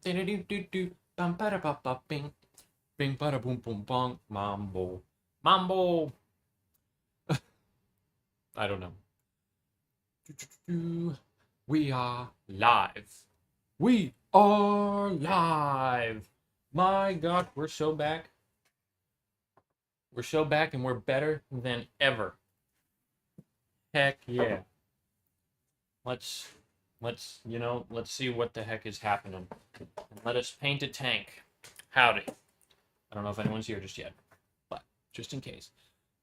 Bum bada ba ba bing. Bing bada boom boom bong. Mambo. Mambo. I don't know. We are live. We are live. My God, we're so back. We're so back and we're better than ever. Heck yeah. Let's let's see what the heck is happening. And let us paint a tank. Howdy. I don't know if anyone's here just yet, but just in case.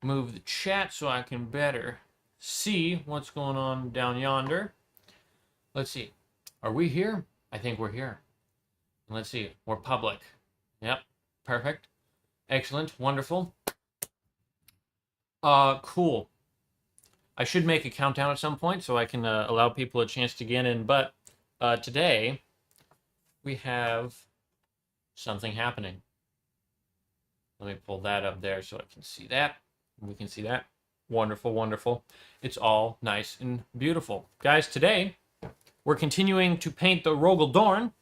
Move the chat so I can better see what's going on down yonder. Let's see. Are we here? I think we're here. Let's see. We're public. Yep. Perfect. Excellent. Wonderful. Cool. I should make a countdown at some point so I can allow people a chance to get in, but today we have something happening. Let me pull that up there so I can see that. We can see that. Wonderful, wonderful. It's all nice and beautiful. Guys, today we're continuing to paint the Rogel Dorn,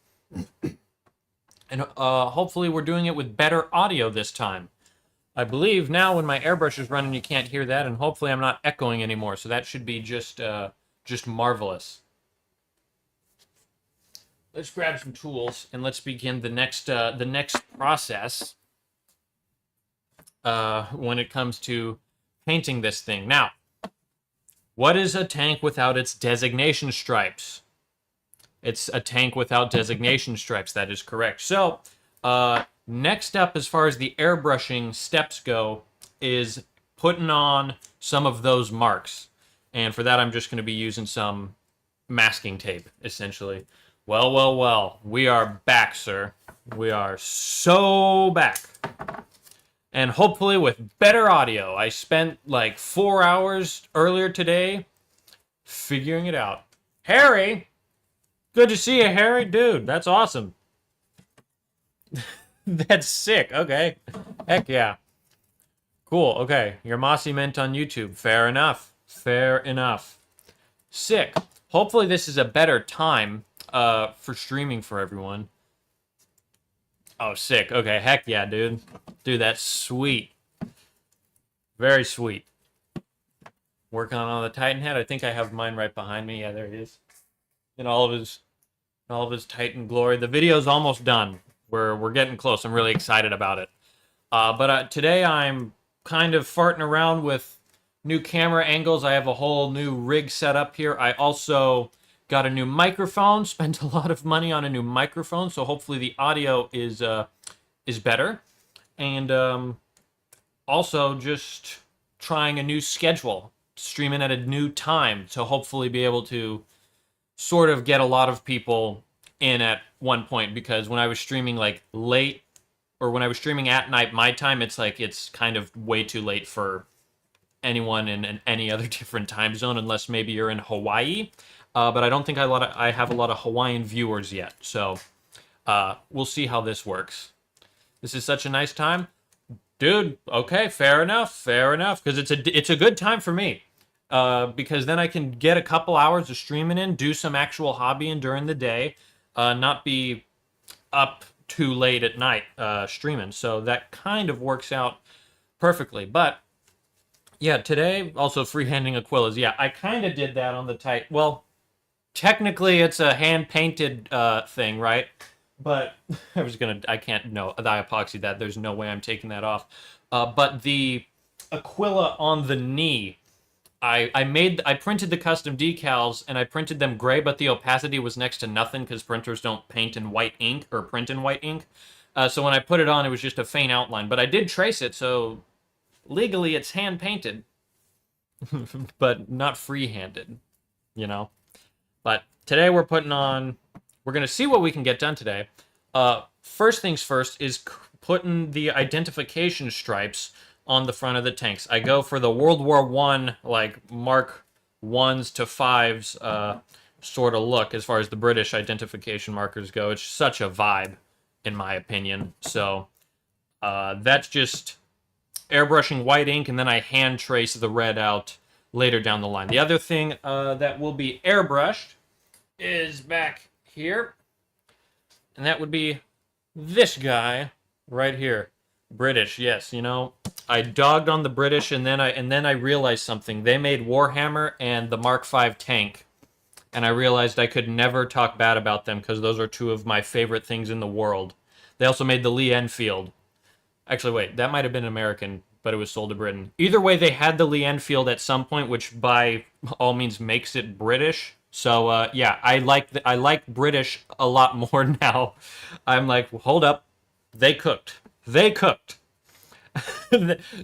and hopefully we're doing it with better audio this time. I believe now when my airbrush is running, you can't hear that, and hopefully I'm not echoing anymore, so that should be just marvelous. Let's grab some tools and let's begin the next process when it comes to painting this thing. Now, what is a tank without its designation stripes? It's a tank without designation stripes. That is correct. So, next up, as far as the airbrushing steps go, is putting on some of those marks. And for that, I'm just going to be using some masking tape, essentially. Well, well, well. We are back, sir. We are so back. And hopefully with better audio. I spent like 4 hours earlier today figuring it out. Harry! Good to see you, Harry. Dude, that's awesome. That's sick. Okay. Heck yeah. Cool. Okay. You're Mossy Mint on YouTube. Fair enough. Fair enough. Sick. Hopefully this is a better time for streaming for everyone. Oh, sick. Okay. Heck yeah, dude. Dude, that's sweet. Very sweet. Working on the Titan head. I think I have mine right behind me. Yeah, there it is. In all of his Titan glory. The video's almost done. We're getting close. I'm really excited about it. But today I'm kind of farting around with new camera angles. I have a whole new rig set up here. I also got a new microphone. Spent a lot of money on a new microphone, so hopefully the audio is better. And also just trying a new schedule, streaming at a new time to hopefully be able to sort of get a lot of people in at one point, because when I was streaming like late, or when I was streaming at night my time, it's like it's kind of way too late for anyone in any other different time zone, unless maybe you're in Hawaii. But I don't think I have a lot of Hawaiian viewers yet, so we'll see how this works. This is such a nice time, dude. Okay, fair enough, because it's a good time for me. Because then I can get a couple hours of streaming in, do some actual hobbying during the day, not be up too late at night streaming. So that kind of works out perfectly. But yeah, today also freehanding Aquilas. Yeah, I kind of did that on the Titan. Well, technically it's a hand painted thing, right? But I can't, no, I epoxy that. There's no way I'm taking that off. But the Aquila on the knee, I printed the custom decals, and I printed them gray, but the opacity was next to nothing because printers don't paint in white ink, or print in white ink. So when I put it on, it was just a faint outline. But I did trace it, so legally it's hand-painted, but not free-handed, you know? But today we're going to see what we can get done today. First things first is putting the identification stripes on the front of the tanks. I go for the World War I, like Mark 1s to 5s sort of look as far as the British identification markers go. It's such a vibe, in my opinion. So that's just airbrushing white ink, and then I hand trace the red out later down the line. The other thing that will be airbrushed is back here. And that would be this guy right here. British, yes. You know, I dogged on the British, and then I realized something. They made Warhammer and the Mark V tank, and I realized I could never talk bad about them because those are two of my favorite things in the world. They also made the Lee Enfield. Actually, wait, that might have been American, but it was sold to Britain. Either way, they had the Lee Enfield at some point, which by all means makes it British. So yeah, I like British a lot more now. I'm like, hold up, they cooked. They cooked.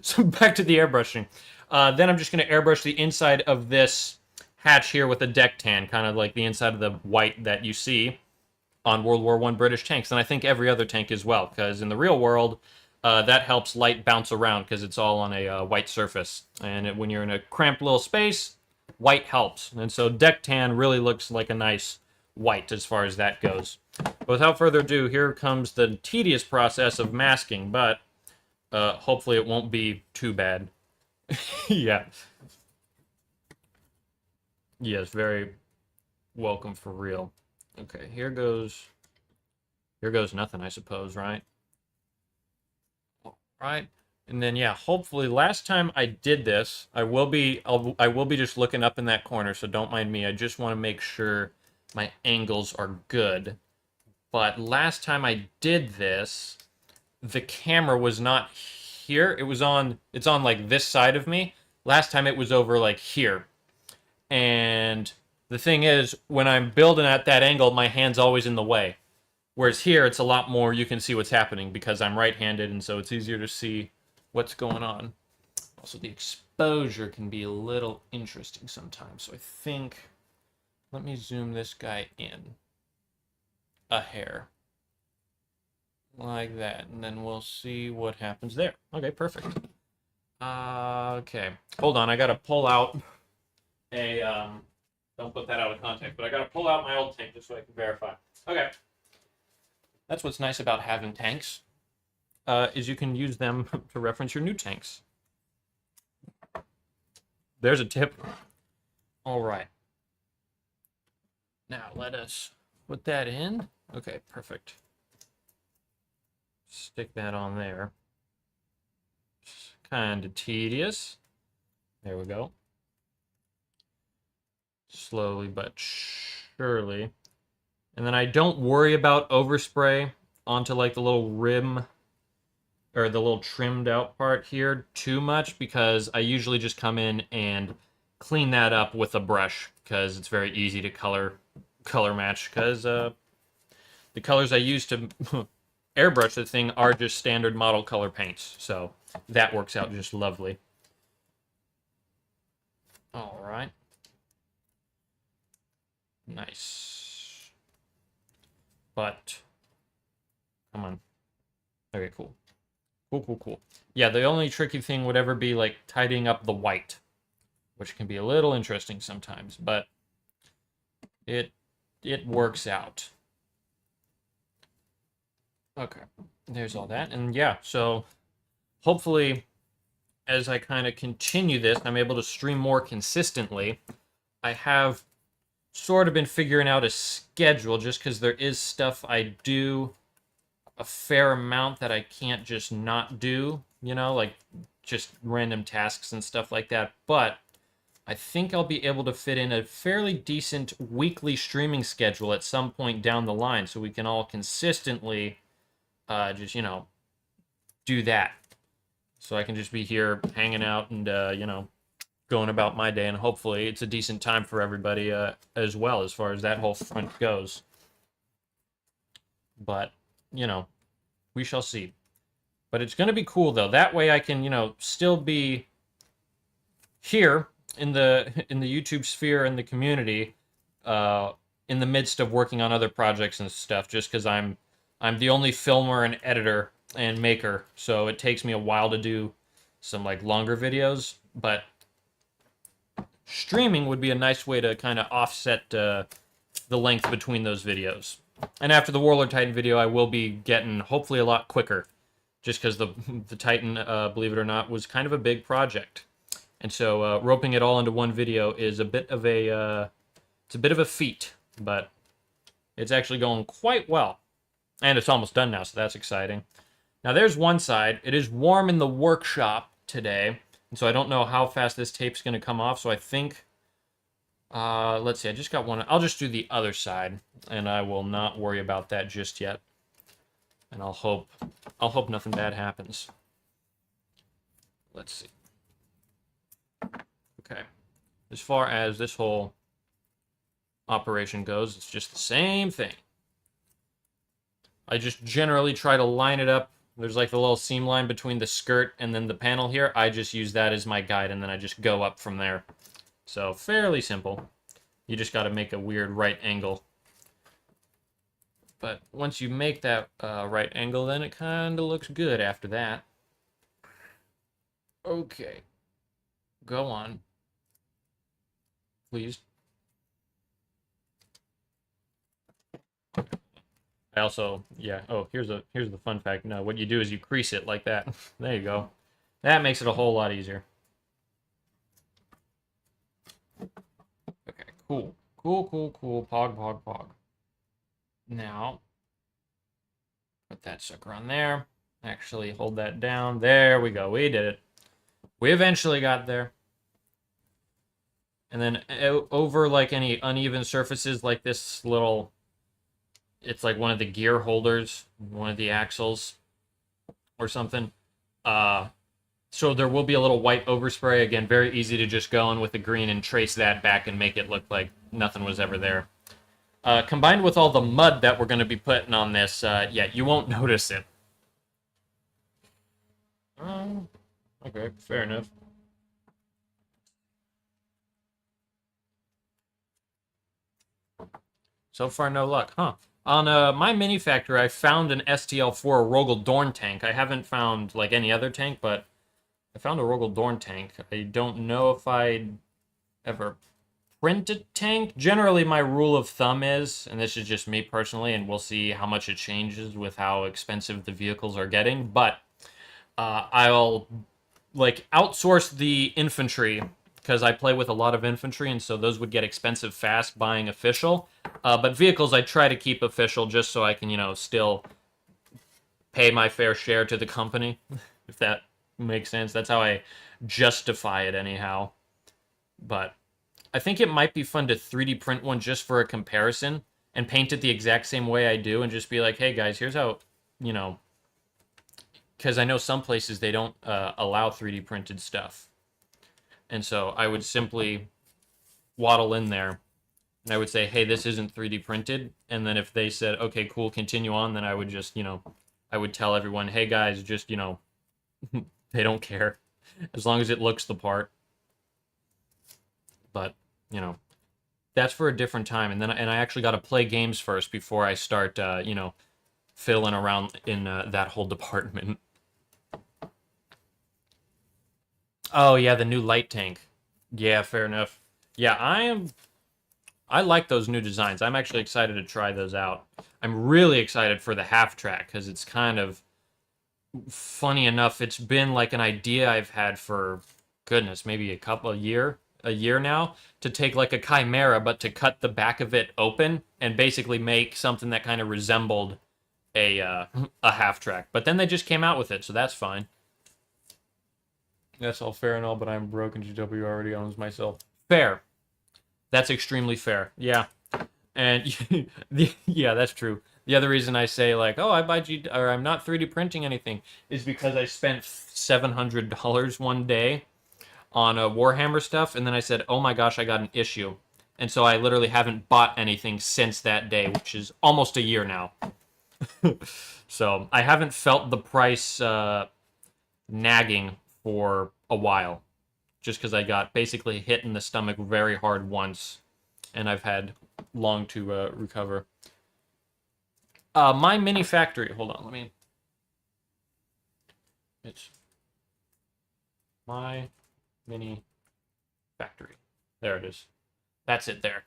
So back to the airbrushing. Then I'm just going to airbrush the inside of this hatch here with a deck tan, kind of like the inside of the white that you see on World War I British tanks, and I think every other tank as well, because in the real world, that helps light bounce around because it's all on a white surface. And when you're in a cramped little space, white helps. And so deck tan really looks like a nice white as far as that goes. But without further ado, here comes the tedious process of masking, but hopefully it won't be too bad. Yeah. Yes, very welcome for real. Okay, here goes nothing, I suppose, right? Right? And then yeah, hopefully last time I did this, I will be just looking up in that corner, so don't mind me. I just want to make sure my angles are good. But last time I did this, the camera was not here. It's on like this side of me. Last time it was over like here. And the thing is, when I'm building at that angle, my hand's always in the way. Whereas here, it's a lot more, you can see what's happening because I'm right-handed, and so it's easier to see what's going on. Also, the exposure can be a little interesting sometimes. So I think, let me zoom this guy in a hair. Like that, and then we'll see what happens there. Okay, perfect. Okay, hold on, I gotta pull out a, don't put that out of context, but I gotta pull out my old tank just so I can verify. Okay. That's what's nice about having tanks, is you can use them to reference your new tanks. There's a tip. All right. Now let us put that in. Okay, perfect. Stick that on there. Kind of tedious. There we go. Slowly but surely. And then I don't worry about overspray onto like the little rim or the little trimmed out part here too much because I usually just come in and clean that up with a brush because it's very easy to color match because the colors I use to airbrush the thing are just standard model color paints. So that works out just lovely. All right. Nice. But, come on. Okay, cool. Cool. Yeah, the only tricky thing would ever be, like, tidying up the white, which can be a little interesting sometimes, but it works out. Okay, there's all that, and yeah, so hopefully, as I kind of continue this, I'm able to stream more consistently. I have sort of been figuring out a schedule just because there is stuff I do a fair amount that I can't just not do, you know, like just random tasks and stuff like that. But I think I'll be able to fit in a fairly decent weekly streaming schedule at some point down the line so we can all consistently just, you know, do that. So I can just be here hanging out and, you know, going about my day, and hopefully it's a decent time for everybody as well as far as that whole front goes. But, you know, we shall see. But it's going to be cool, though. That way I can, you know, still be here in the YouTube sphere and the community in the midst of working on other projects and stuff, just because I'm the only filmer and editor and maker, so it takes me a while to do some, like, longer videos, but streaming would be a nice way to kind of offset the length between those videos. And after the Warlord Titan video, I will be getting hopefully a lot quicker, just because the Titan, believe it or not, was kind of a big project, and so roping it all into one video is a bit of a it's a bit of a feat, but it's actually going quite well. And it's almost done now, so that's exciting. Now there's one side. It is warm in the workshop today, and so I don't know how fast this tape's going to come off, so I think, let's see, I just got one. I'll just do the other side, and I will not worry about that just yet. And I'll hope nothing bad happens. Let's see. Okay. As far as this whole operation goes, it's just the same thing. I just generally try to line it up. There's like the little seam line between the skirt and then the panel here. I just use that as my guide, and then I just go up from there. So fairly simple. You just got to make a weird right angle. But once you make that right angle, then it kind of looks good after that. Okay. Go on. Please. I also, yeah. Oh, here's the fun fact. No, what you do is you crease it like that. There you go. That makes it a whole lot easier. Okay, cool. Cool. Pog. Now, put that sucker on there. Actually, hold that down. There we go. We did it. We eventually got there. And then over like any uneven surfaces like this little, it's like one of the gear holders, one of the axles or something. So there will be a little white overspray. Again, very easy to just go in with the green and trace that back and make it look like nothing was ever there. Combined with all the mud that we're going to be putting on this, yeah, you won't notice it. Okay, fair enough. So far, no luck, huh? On my mini factory, I found an STL4 Rogel Dorn tank. I haven't found like any other tank, but I found a Rogel Dorn tank. I don't know if I'd ever print a tank. Generally, my rule of thumb is, and this is just me personally, and we'll see how much it changes with how expensive the vehicles are getting, but I'll like outsource the infantry because I play with a lot of infantry, and so those would get expensive fast buying official. But vehicles I try to keep official just so I can, still pay my fair share to the company, if that makes sense. That's how I justify it anyhow. But I think it might be fun to 3D print one just for a comparison and paint it the exact same way I do and just be like, hey guys, here's how, because I know some places they don't allow 3D printed stuff. And so I would simply waddle in there and I would say, hey, this isn't 3D printed. And then if they said, okay, cool, continue on, then I would just, I would tell everyone, hey guys, just, they don't care as long as it looks the part. But, that's for a different time. And I actually got to play games first before I start, fiddling around in that whole department. Oh, yeah, the new light tank. Yeah, fair enough. Yeah, I like those new designs. I'm actually excited to try those out. I'm really excited for the half track because it's kind of funny enough. It's been like an idea I've had for, goodness, maybe a year now, to take like a Chimera, but to cut the back of it open and basically make something that kind of resembled a half track. But then they just came out with it, so that's fine. That's all fair and all, but I'm broke and GW already owns myself. Fair. That's extremely fair. Yeah. And yeah, that's true. The other reason I say like, oh, I'm not 3D printing anything is because I spent $700 one day on Warhammer stuff, and then I said, oh my gosh, I got an issue. And so I literally haven't bought anything since that day, which is almost a year now. So I haven't felt the price nagging for a while, just because I got basically hit in the stomach very hard once, and I've had long to recover. My mini factory, hold on, it's my mini factory. There it is. That's it there.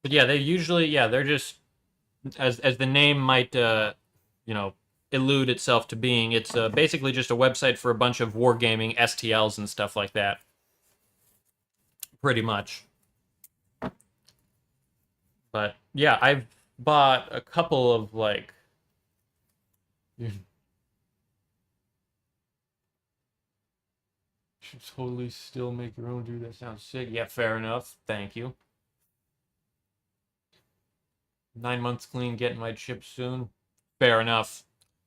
But yeah, they're just, as the name might, elude itself to being, it's basically just a website for a bunch of wargaming STLs and stuff like that. Pretty much. But yeah, bought a couple of, like... You should totally still make your own, dude. That sounds sick. Yeah, fair enough. Thank you. 9 months clean, getting my chips soon. Fair enough.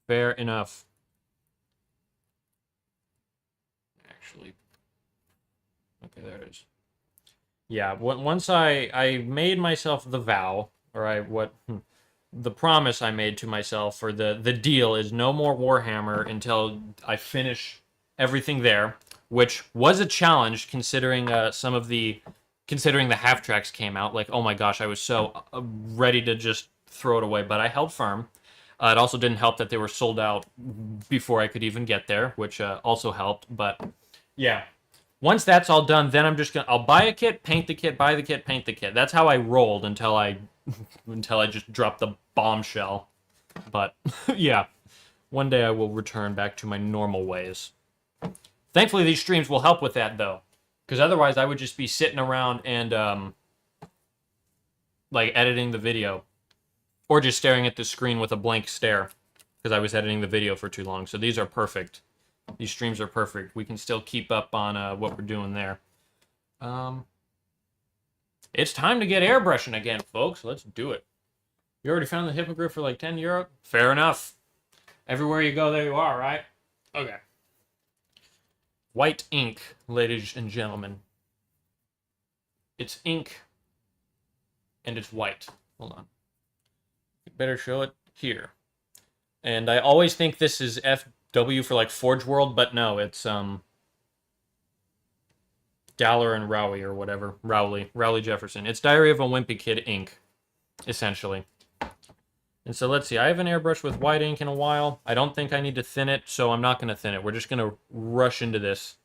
Fair enough. Actually. Okay, there it is. Yeah, once I made myself the vow, or the promise I made to myself, or the deal is no more Warhammer until I finish everything there, which was a challenge considering considering the half tracks came out. Like, oh my gosh, I was so ready to just throw it away, but I held firm. It also didn't help that they were sold out before I could even get there, which also helped. But yeah, once that's all done, then I'll buy a kit, paint the kit, buy the kit, paint the kit. That's how I rolled until I just dropped the bombshell. But yeah, one day I will return back to my normal ways. Thankfully, these streams will help with that, though, because otherwise I would just be sitting around and like editing the video, or just staring at the screen with a blank stare because I was editing the video for too long. So these are perfect. These streams are perfect. We can still keep up on what we're doing there. It's time to get airbrushing again, folks. Let's do it. You already found the hippogriff for like 10 euro? Fair enough. Everywhere you go, there you are, right? Okay. White ink, ladies and gentlemen. It's ink, and it's white. Hold on. Better show it here. And I always think this is FW for like Forge World, but no, it's Daller and Rowley or whatever. Rowley Jefferson. It's Diary of a Wimpy Kid ink, essentially. And so let's see. I haven't airbrushed with white ink in a while. I don't think I need to thin it, so I'm not going to thin it. We're just going to rush into this.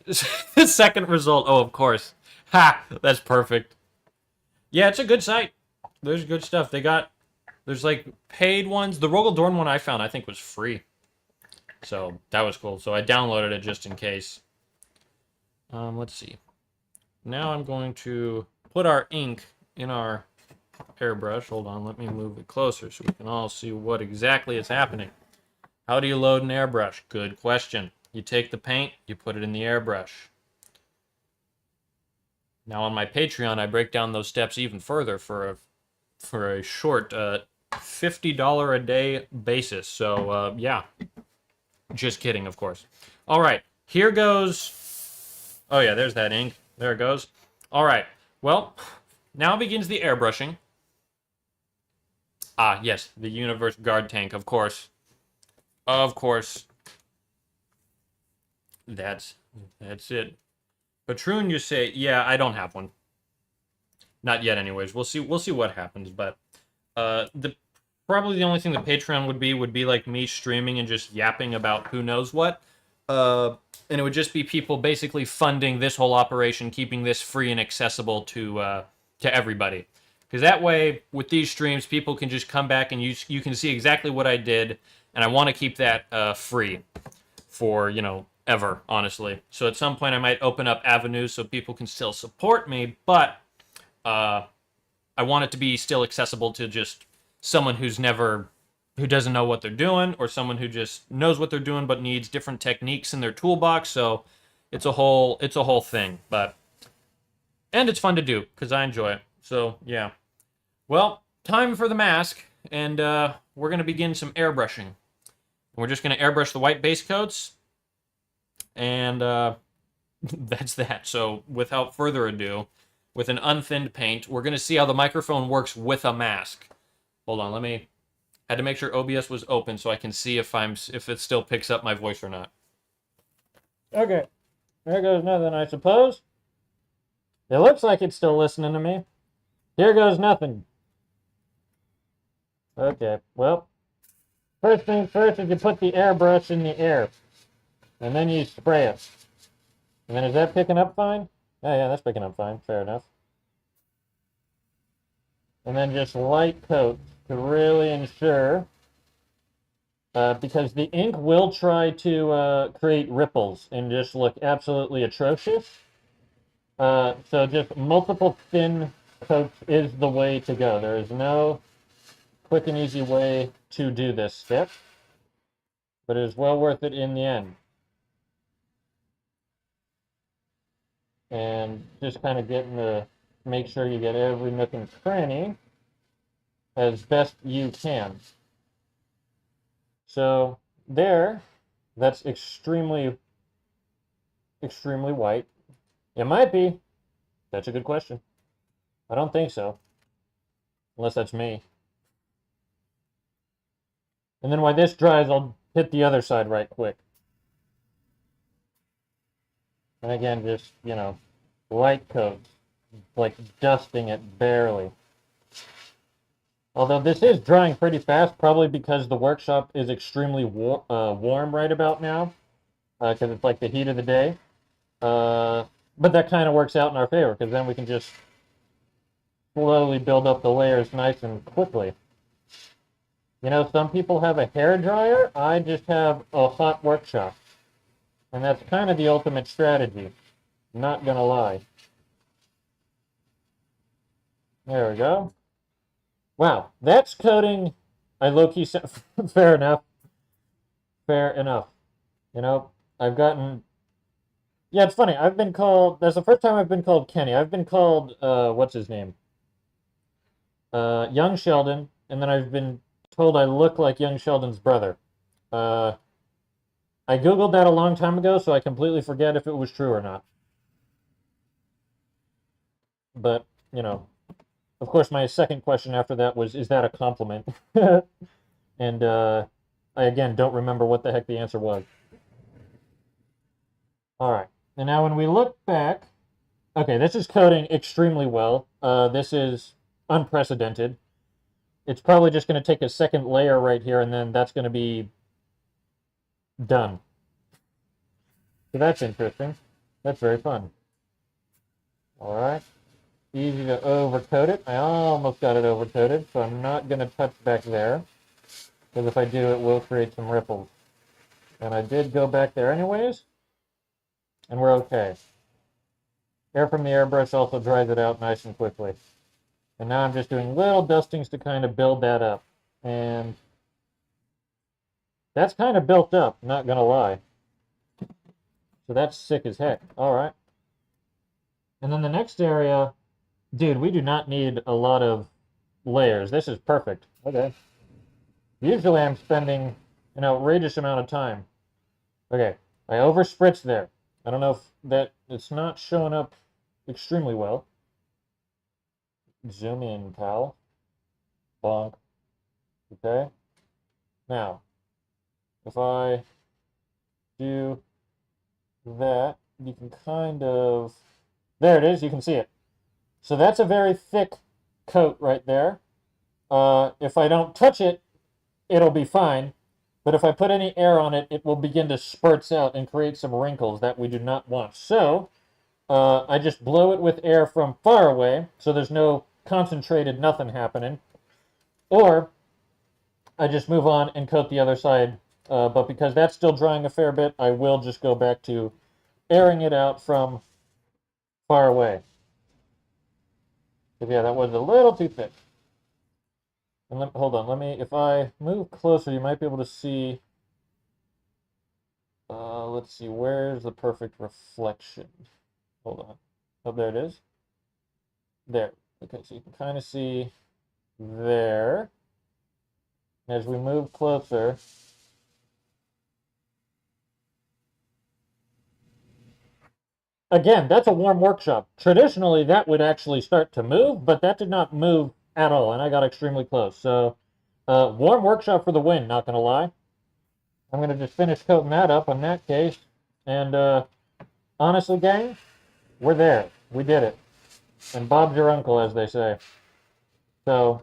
The second result. Oh, of course. Ha! That's perfect. Yeah, it's a good site. There's good stuff. There's like paid ones. The Rogel Dorn one I found, I think, was free. So that was cool. So I downloaded it just in case. Let's see. Now I'm going to put our ink in our airbrush. Hold on, let me move it closer so we can all see what exactly is happening. How do you load an airbrush? Good question. You take the paint, you put it in the airbrush. Now on my Patreon, I break down those steps even further for a short $50 a day basis. So yeah, just kidding, of course. All right, here goes. Oh yeah, there's that ink. There it goes. All right. Well, now begins the airbrushing. Ah, yes, the Universe Guard tank, of course. Of course. That's it. Patroon, you say, yeah, I don't have one. Not yet, anyways. We'll see what happens, but probably the only thing the Patreon would be like me streaming and just yapping about who knows what. And it would just be people basically funding this whole operation, keeping this free and accessible to everybody. Because that way, with these streams, people can just come back and you can see exactly what I did, and I want to keep that free for, ever, honestly. So at some point, I might open up avenues so people can still support me, but I want it to be still accessible to just someone who doesn't know what they're doing, or someone who just knows what they're doing but needs different techniques in their toolbox. So it's a whole thing, and it's fun to do because I enjoy it. So yeah. Well, time for the mask, and we're gonna begin some airbrushing. We're just gonna airbrush the white base coats, and that's that. So without further ado, with an unthinned paint, we're gonna see how the microphone works with a mask. Hold on, had to make sure OBS was open so I can see if it still picks up my voice or not. Okay, there goes nothing, I suppose. It looks like it's still listening to me. Here goes nothing. Okay, well, first things first is you put the airbrush in the air, and then you spray it. And then is that picking up fine? Oh yeah, that's picking up fine, fair enough. And then just light coat to really ensure, because the ink will try to create ripples and just look absolutely atrocious. So just multiple thin coats is the way to go. There is no quick and easy way to do this step, but it is well worth it in the end. And just kind of getting to make sure you get every nook and cranny as best you can. So there, that's extremely white. It might be. That's a good question. I don't think so. Unless that's me. And then while this dries, I'll hit the other side right quick. And again, just, you know, light coats. Like dusting it barely. Although this is drying pretty fast, probably because the workshop is extremely warm right about now. Because it's like the heat of the day. But that kind of works out in our favor, because then we can just slowly build up the layers nice and quickly. You know, some people have a hair dryer. I just have a hot workshop. And that's kind of the ultimate strategy. Not gonna lie. There we go. Wow, that's coating. I low-key said, fair enough. Fair enough. You know, I've gotten... Yeah, it's funny. I've been called... That's the first time I've been called Kenny. I've been called, what's his name? Young Sheldon. And then I've been told I look like Young Sheldon's brother. I Googled that a long time ago, so I completely forget if it was true or not. But, you know, of course, my second question after that was, is that a compliment? And I, again, don't remember what the heck the answer was. All right. And now when we look back, okay, this is coding extremely well. This is unprecedented. It's probably just going to take a second layer right here, and then that's going to be done. So that's interesting. That's very fun. All right. Easy to overcoat it. I almost got it overcoated, so I'm not going to touch back there. Because if I do, it will create some ripples. And I did go back there anyways. And we're okay. Air from the airbrush also dries it out nice and quickly. And now I'm just doing little dustings to kind of build that up. And that's kind of built up, not going to lie. So that's sick as heck. All right. And then the next area, dude, we do not need a lot of layers. This is perfect. Okay. Usually I'm spending an outrageous amount of time. Okay, I overspritzed there. I don't know if that, it's not showing up extremely well. Zoom in, pal. Bonk. Okay. Now, if I do that, you can kind of, there it is, you can see it. So that's a very thick coat right there. If I don't touch it, it'll be fine. But if I put any air on it, it will begin to spurts out and create some wrinkles that we do not want. So, I just blow it with air from far away, so there's no concentrated nothing happening. Or, I just move on and coat the other side. But because that's still drying a fair bit, I will just go back to airing it out from far away. But yeah, that was a little too thick. And hold on, let me, if I move closer, you might be able to see, let's see, where's the perfect reflection? Hold on. Oh, there it is. There. Okay, so you can kind of see there. As we move closer, again, that's a warm workshop. Traditionally, that would actually start to move, but that did not move at all, and I got extremely close. So, warm workshop for the win, not going to lie. I'm going to just finish coating that up in that case. And honestly, gang, we're there. We did it. And Bob's your uncle, as they say. So,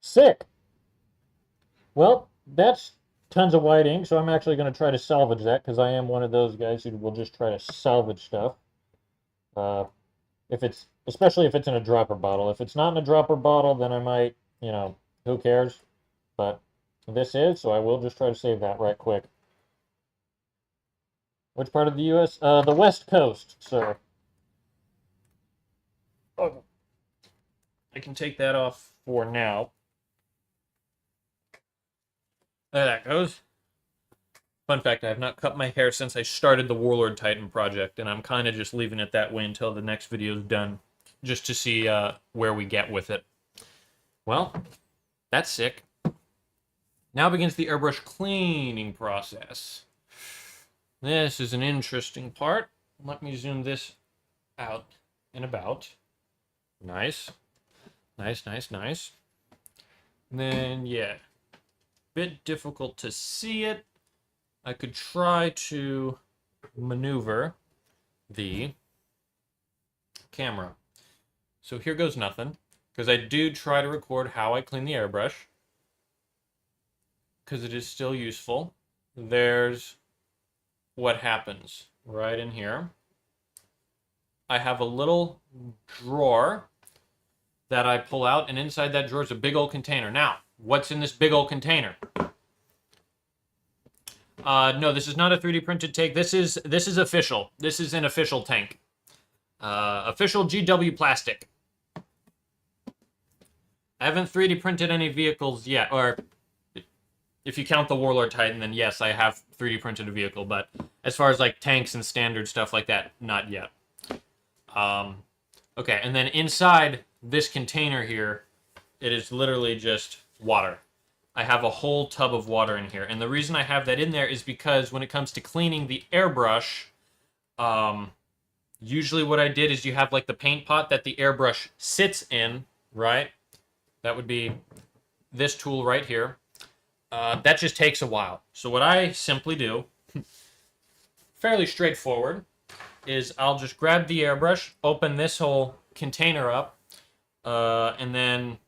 sick. Well, that's tons of white ink, so I'm actually going to try to salvage that, because I am one of those guys who will just try to salvage stuff. If it's, especially if it's in a dropper bottle. If it's not in a dropper bottle, then I might, you know, who cares? But this is, so I will just try to save that right quick. Which part of the U.S.? The West Coast, sir. Oh. I can take that off for now. There that goes. Fun fact, I have not cut my hair since I started the Warlord Titan project, and I'm kind of just leaving it that way until the next video is done, just to see where we get with it. Well, that's sick. Now begins the airbrush cleaning process. This is an interesting part. Let me zoom this out and about. Nice. Nice, nice, nice. And then, yeah. Bit difficult to see it. I could try to maneuver the camera. So here goes nothing, because I do try to record how I clean the airbrush, because it is still useful. There's what happens right in here. I have a little drawer that I pull out, and inside that drawer is a big old container. Now, what's in this big old container? No, this is not a 3D printed tank. This is official. This is an official tank. Official GW plastic. I haven't 3D printed any vehicles yet, or if you count the Warlord Titan, then yes, I have 3D printed a vehicle, but as far as like tanks and standard stuff like that, not yet. Okay, and then inside this container here, it is literally just water. I have a whole tub of water in here. And the reason I have that in there is because when it comes to cleaning the airbrush, usually what I did is you have like the paint pot that the airbrush sits in, right? That would be this tool right here. That just takes a while. So what I simply do, fairly straightforward, is I'll just grab the airbrush, open this whole container up, and then...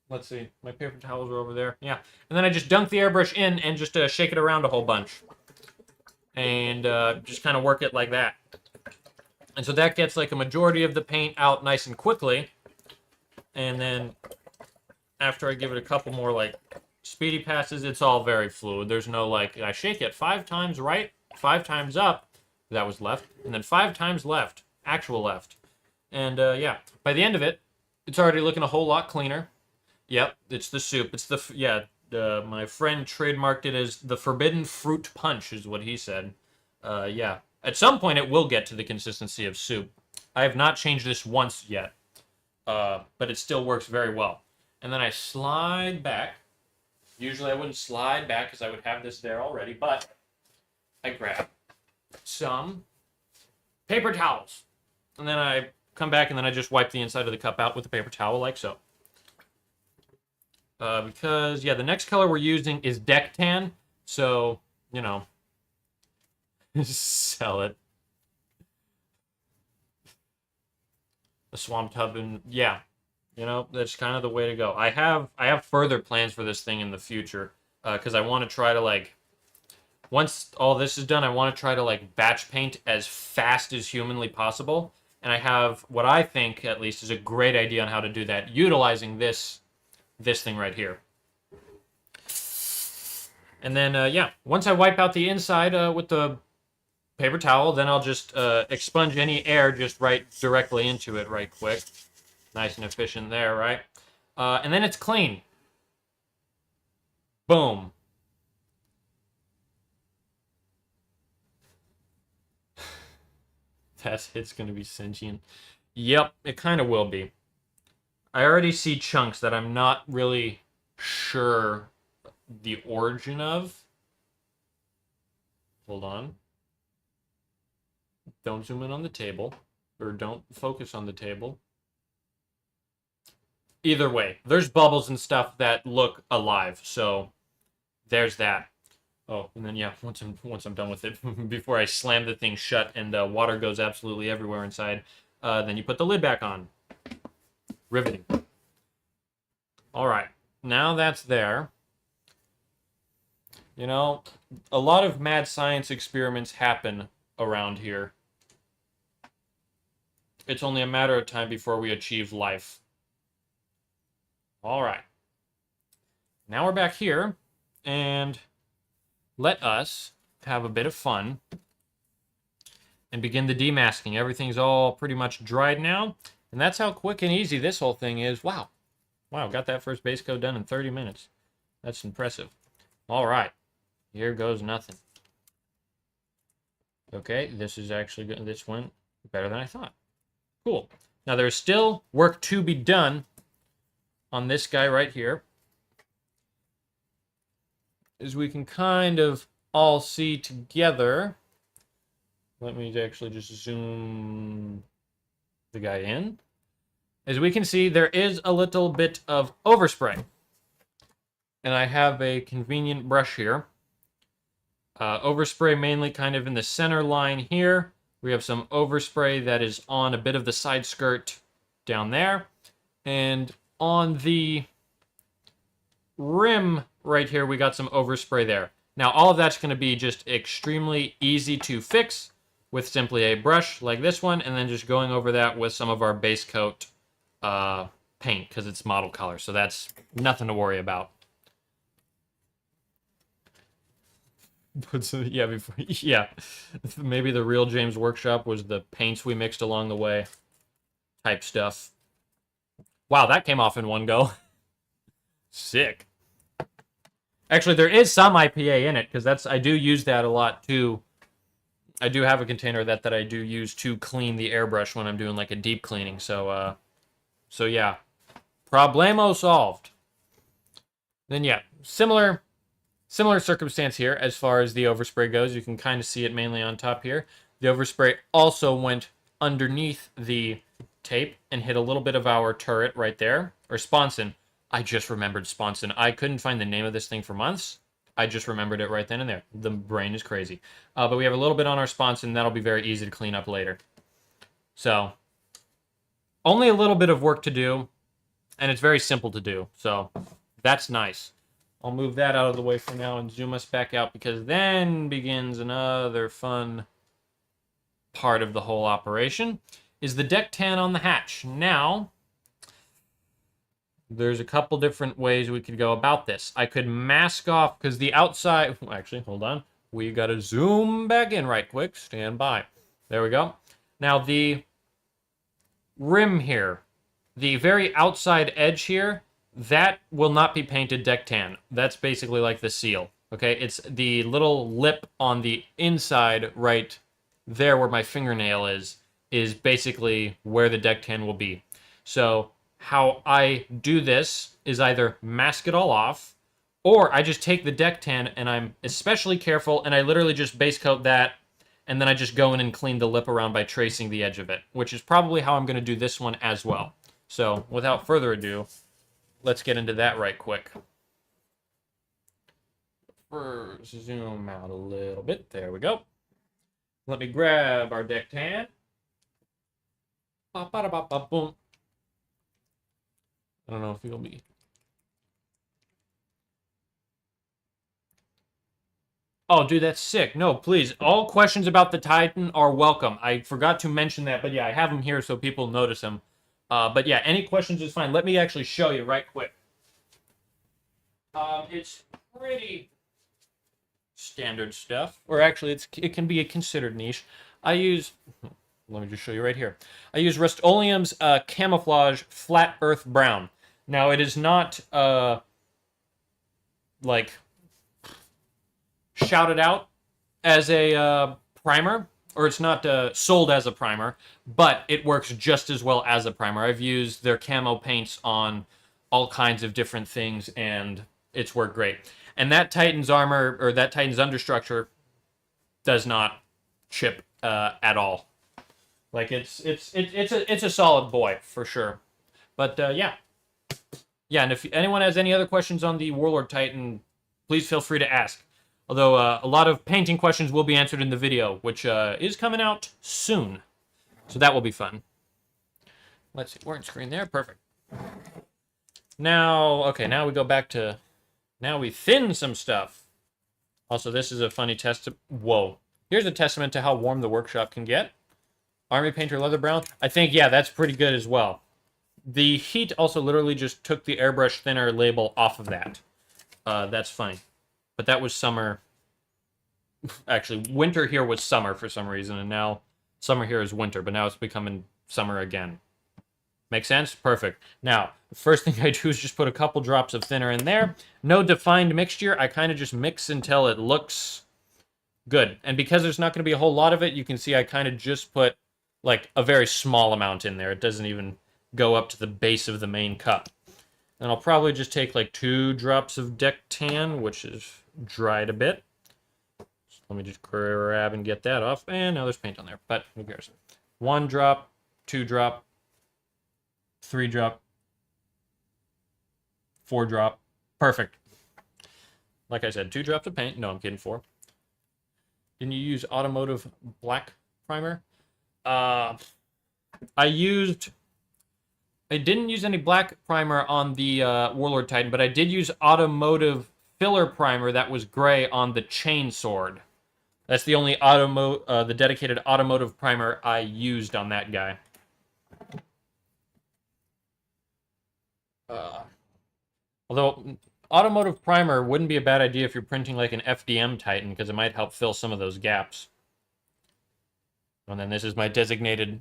Let's see, my paper towels are over there. Yeah, and then I just dunk the airbrush in and just shake it around a whole bunch. And just kind of work it like that. And so that gets like a majority of the paint out nice and quickly. And then after I give it a couple more like speedy passes, it's all very fluid. There's no like, I shake it 5 times right, 5 times up, that was left, and then 5 times left, actual left. And yeah, by the end of it, it's already looking a whole lot cleaner. Yep, it's the soup. It's the, yeah, my friend trademarked it as the forbidden fruit punch, is what he said. Yeah, at some point it will get to the consistency of soup. I have not changed this once yet, but it still works very well. And then I slide back. Usually I wouldn't slide back because I would have this there already, but I grab some paper towels. And then I come back and then I just wipe the inside of the cup out with a paper towel like so. Because, yeah, the next color we're using is Deck Tan, so, you know, sell it. The swamp tub, and, yeah, you know, that's kind of the way to go. I have further plans for this thing in the future, because I want to try to, like, once all this is done, I want to try to, like, batch paint as fast as humanly possible, and I have what I think, at least, is a great idea on how to do that, utilizing this thing right here. And then, yeah, once I wipe out the inside with the paper towel, then I'll just expunge any air just right directly into it right quick. Nice and efficient there, right? And then it's clean. Boom. It's going to be sentient. Yep, it kind of will be. I already see chunks that I'm not really sure the origin of. Hold on. Don't zoom in on the table, or don't focus on the table. Either way, there's bubbles and stuff that look alive, so there's that. Oh, and then yeah, once I'm done with it, before I slam the thing shut and water goes absolutely everywhere inside, then you put the lid back on. Riveting. All right, now that's there. You know, a lot of mad science experiments happen around here. It's only a matter of time before we achieve life. All right. Now we're back here, and let us have a bit of fun and begin the demasking. Everything's all pretty much dried now. And that's how quick and easy this whole thing is. Wow, Wow, got that first base coat done in 30 minutes. That's impressive. All right, here goes nothing. Okay, this is actually good. This went better than I thought. Cool. Now there's still work to be done on this guy right here. As we can kind of all see together. Let me actually just zoom the guy in. As we can see, there is a little bit of overspray. And I have a convenient brush here. Overspray mainly kind of in the center line here. We have some overspray that is on a bit of the side skirt down there. And on the rim right here, we got some overspray there. Now, all of that's going to be just extremely easy to fix with simply a brush like this one, and then just going over that with some of our base coat paint, because it's model color, so that's nothing to worry about. Yeah, maybe the real James Workshop was the paints we mixed along the way type stuff. Wow, that came off in one go. Sick. Actually, there is some IPA in it, because I do use that a lot too. I do have a container of that I do use to clean the airbrush when I'm doing like a deep cleaning. So yeah, problemo solved. Then yeah, similar circumstance here as far as the overspray goes. You can kind of see it mainly on top here. The overspray also went underneath the tape and hit a little bit of our turret right there, or sponson. I just remembered sponson. I couldn't find the name of this thing for months. I just remembered it right then and there. The brain is crazy. But we have a little bit on our sponson. That'll be very easy to clean up later. So, only a little bit of work to do, and it's very simple to do. So, that's nice. I'll move that out of the way for now and zoom us back out, because then begins another fun part of the whole operation, is the deck tan on the hatch. Now, there's a couple different ways we could go about this. I could mask off, because the outside... Actually, hold on. We got to zoom back in right quick. Stand by. There we go. Now, the rim here, the very outside edge here, that will not be painted deck tan. That's basically like the seal. Okay, it's the little lip on the inside right there where my fingernail is basically where the deck tan will be. So how I do this is either mask it all off, or I just take the deck tan and I'm especially careful and I literally just base coat that, and then I just go in and clean the lip around by tracing the edge of it, which is probably how I'm going to do this one as well. So without further ado, let's get into that right quick. First, zoom out a little bit. There we go. Let me grab our deck tan. Ba-ba-da-ba-ba-boom. I don't know if you'll be... Oh, dude, that's sick. No, please. All questions about the Titan are welcome. I forgot to mention that, but yeah, I have them here so people notice them. But yeah, any questions is fine. Let me actually show you right quick. It's pretty standard stuff. Or actually, it can be a considered niche. I use... Let me just show you right here. I use Rust-Oleum's Camouflage Flat Earth Brown. Now, it is not, like, shouted out as a primer, or it's not sold as a primer, but it works just as well as a primer. I've used their camo paints on all kinds of different things, and it's worked great. And that Titan's armor, or that Titan's understructure, does not chip at all. Like, it's a solid boy, for sure. But, yeah. Yeah, and if anyone has any other questions on the Warlord Titan, please feel free to ask. Although, a lot of painting questions will be answered in the video, which is coming out soon. So that will be fun. Let's see, we're in screen there. Perfect. Now, okay, now we go back to... Now we thin some stuff. Also, this is a funny test... Whoa. Here's a testament to how warm the workshop can get. Army Painter Leather Brown. I think, yeah, that's pretty good as well. The heat also literally just took the airbrush thinner label off of that. That's funny. But that was summer. Actually, winter here was summer for some reason, and now summer here is winter, but now it's becoming summer again. Make sense? Perfect. Now, the first thing I do is just put a couple drops of thinner in there. No defined mixture. I kind of just mix until it looks good. And because there's not going to be a whole lot of it, you can see I kind of just put like a very small amount in there. It doesn't even go up to the base of the main cup. And I'll probably just take like 2 drops of deck tan, which is dried a bit. So let me just grab and get that off. And now there's paint on there, but who cares? 1 drop, 2 drop, 3 drop, 4 drop. Perfect. Like I said, 2 drops of paint. No, I'm kidding, 4. Didn't you use automotive black primer? I didn't use any black primer on the Warlord Titan, but I did use automotive filler primer that was gray on the Chainsword. That's the only the dedicated automotive primer I used on that guy. Although automotive primer wouldn't be a bad idea if you're printing like an FDM Titan, because it might help fill some of those gaps. And then this is my designated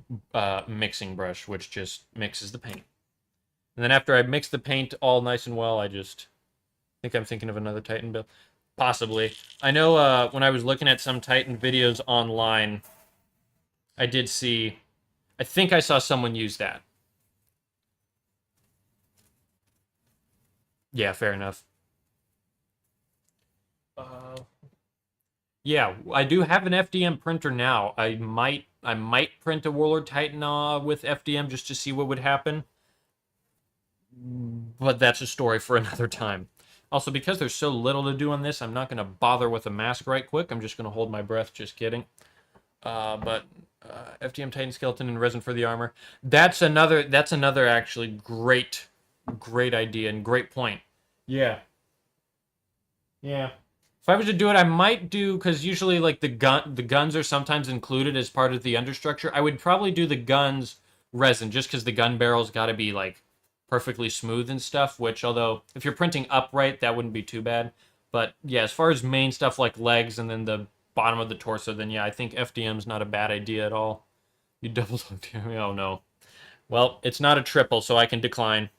mixing brush, which just mixes the paint. And then after I mix the paint all nice and well, I just think I'm thinking of another Titan build. Possibly. I know when I was looking at some Titan videos online, I think I saw someone use that. Yeah, fair enough. Yeah, I do have an FDM printer now. I might print a Warlord Titan with FDM just to see what would happen. But that's a story for another time. Also, because there's so little to do on this, I'm not going to bother with a mask right quick. I'm just going to hold my breath, just kidding. But FDM Titan skeleton and resin for the armor. That's another actually great idea and great point. Yeah. Yeah. If I was to do it, I might do, because usually like the guns are sometimes included as part of the understructure. I would probably do the guns resin, just because the gun barrel's got to be like perfectly smooth and stuff, which, although if you're printing upright, that wouldn't be too bad. But yeah, as far as main stuff like legs and then the bottom of the torso, then yeah, I think FDM's not a bad idea at all. You doubled FDM? Oh no. Well, it's not a triple, so I can decline.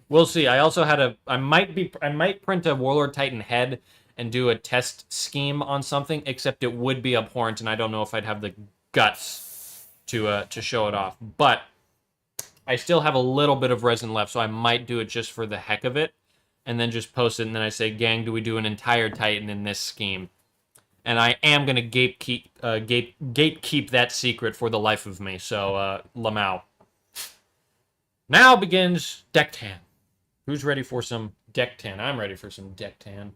We'll see. I also had I might print a Warlord Titan head and do a test scheme on something, except it would be abhorrent, and I don't know if I'd have the guts to show it off. But I still have a little bit of resin left, so I might do it just for the heck of it, and then just post it, and then I say, gang, do we do an entire Titan in this scheme? And I am going to gatekeep that secret for the life of me, so Lamau. Now begins deck tan. Who's ready for some deck tan? I'm ready for some deck tan.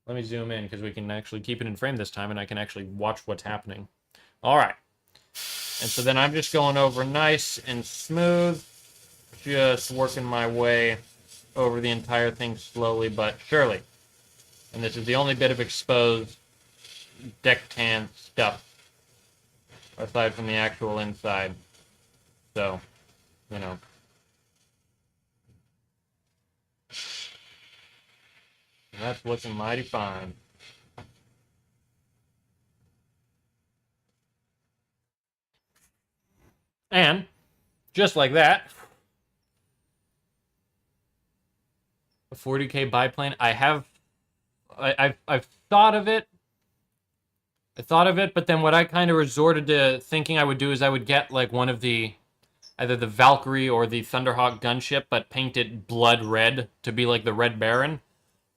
Let me zoom in, because we can actually keep it in frame this time, and I can actually watch what's happening. All right. And so then I'm just going over nice and smooth, just working my way over the entire thing slowly but surely. And this is the only bit of exposed deck tan stuff, aside from the actual inside. So, you know. That's looking mighty fine. And, just like that, a 40K biplane. I've thought of it. I thought of it, but then what I kind of resorted to thinking I would do is I would get like one of the, either the Valkyrie or the Thunderhawk gunship, but paint it blood red to be like the Red Baron.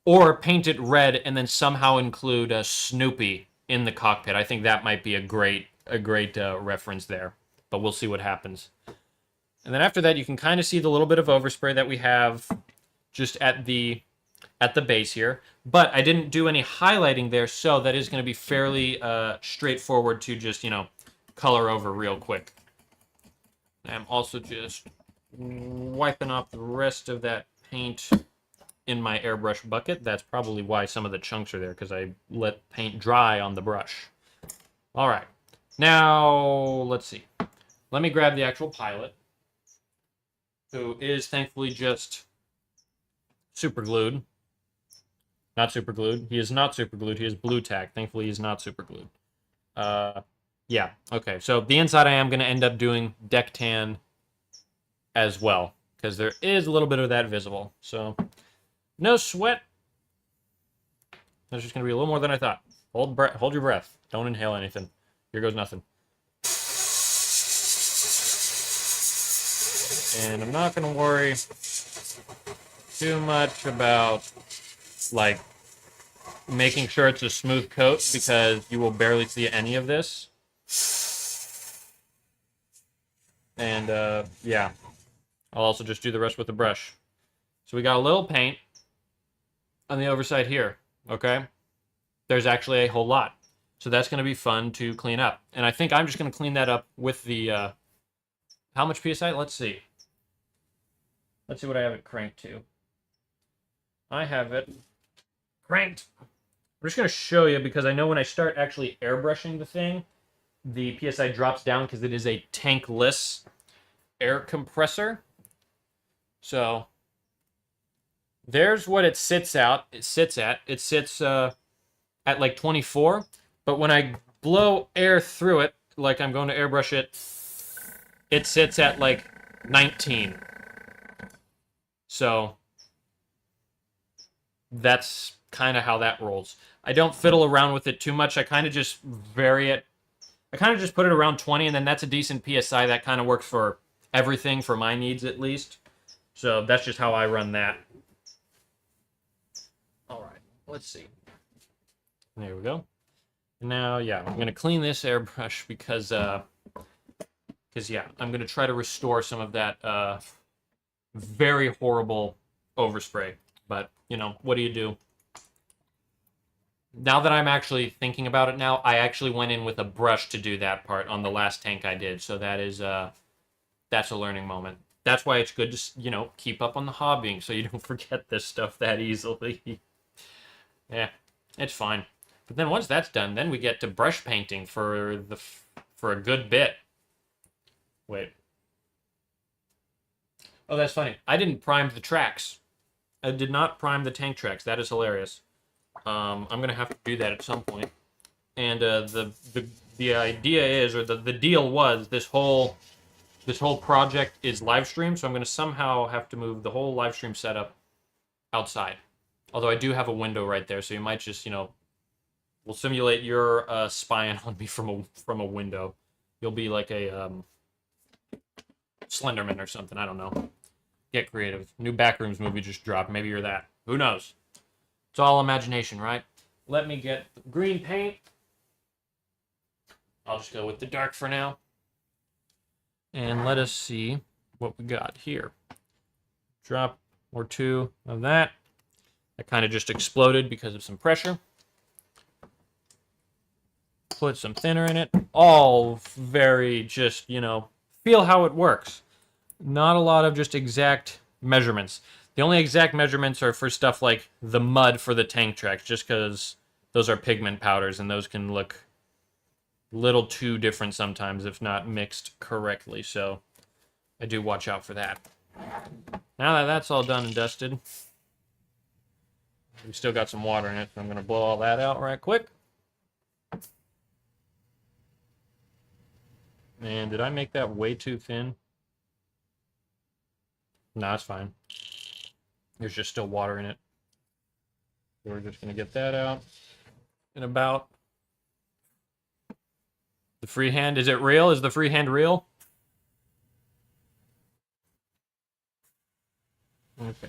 Or paint it red and then somehow include a Snoopy in the cockpit. I think that might be a great reference there. But we'll see what happens. And then after that, you can kind of see the little bit of overspray that we have just at the base here. But I didn't do any highlighting there, so that is going to be fairly straightforward to just, color over real quick. I'm also just wiping off the rest of that paint in my airbrush bucket. That's probably why some of the chunks are there, because I let paint dry on the brush. All right. Now, let's see. Let me grab the actual pilot, who is thankfully just super glued. Not super glued. He is not super glued. He is blue tack. Thankfully, he's not super glued. Yeah, okay. So the inside I am going to end up doing deck tan as well, because there is a little bit of that visible. So no sweat. That's just going to be a little more than I thought. Hold your breath. Don't inhale anything. Here goes nothing. And I'm not going to worry too much about, like, making sure it's a smooth coat, because you will barely see any of this. And, yeah. I'll also just do the rest with the brush. So we got a little paint on the overside here, okay? There's actually a whole lot. So that's going to be fun to clean up. And I think I'm just going to clean that up with the, how much PSI? Let's see. Let's see what I have it cranked to. I have it cranked. I'm just going to show you, because I know when I start actually airbrushing the thing, the PSI drops down because it is a tankless air compressor. So there's what it sits at. It sits at like 24. But when I blow air through it, like I'm going to airbrush it, it sits at like 19. So that's kind of how that rolls. I don't fiddle around with it too much. I kind of just vary it. I kind of just put it around 20, and then that's a decent PSI. That kind of works for everything, for my needs at least. So that's just how I run that. All right, let's see. There we go. Now, yeah, I'm going to clean this airbrush because yeah, I'm going to try to restore some of that very horrible overspray. But, you know, what do you do? Now that I'm actually thinking about it now, I actually went in with a brush to do that part on the last tank I did. So that is, that's a learning moment. That's why it's good to, you know, keep up on the hobbying so you don't forget this stuff that easily. Yeah, it's fine. But then once that's done, then we get to brush painting for a good bit. Wait. Oh, that's funny. I didn't prime the tracks. I did not prime the tank tracks. That is hilarious. I'm gonna have to do that at some point. And the idea is, or the deal was, this whole project is live stream, so I'm gonna somehow have to move the whole live stream setup outside. Although I do have a window right there, so you might just, you know, we'll simulate you're spying on me from a window. You'll be like a Slenderman or something. I don't know. Get creative. New Backrooms movie just dropped. Maybe you're that. Who knows? It's all imagination, right? Let me get the green paint. I'll just go with the dark for now. And let us see what we got here. Drop or two of that. That kind of just exploded because of some pressure. Put some thinner in it. All very just, you know, feel how it works. Not a lot of just exact measurements. The only exact measurements are for stuff like the mud for the tank tracks, just because those are pigment powders and those can look a little too different sometimes if not mixed correctly. So I do watch out for that. Now that that's all done and dusted, we still got some water in it, so I'm going to blow all that out right quick. And did I make that way too thin? No, it's fine. There's just still water in it. So we're just going to get that out. And about the freehand. Is it real? Is the freehand real? Okay.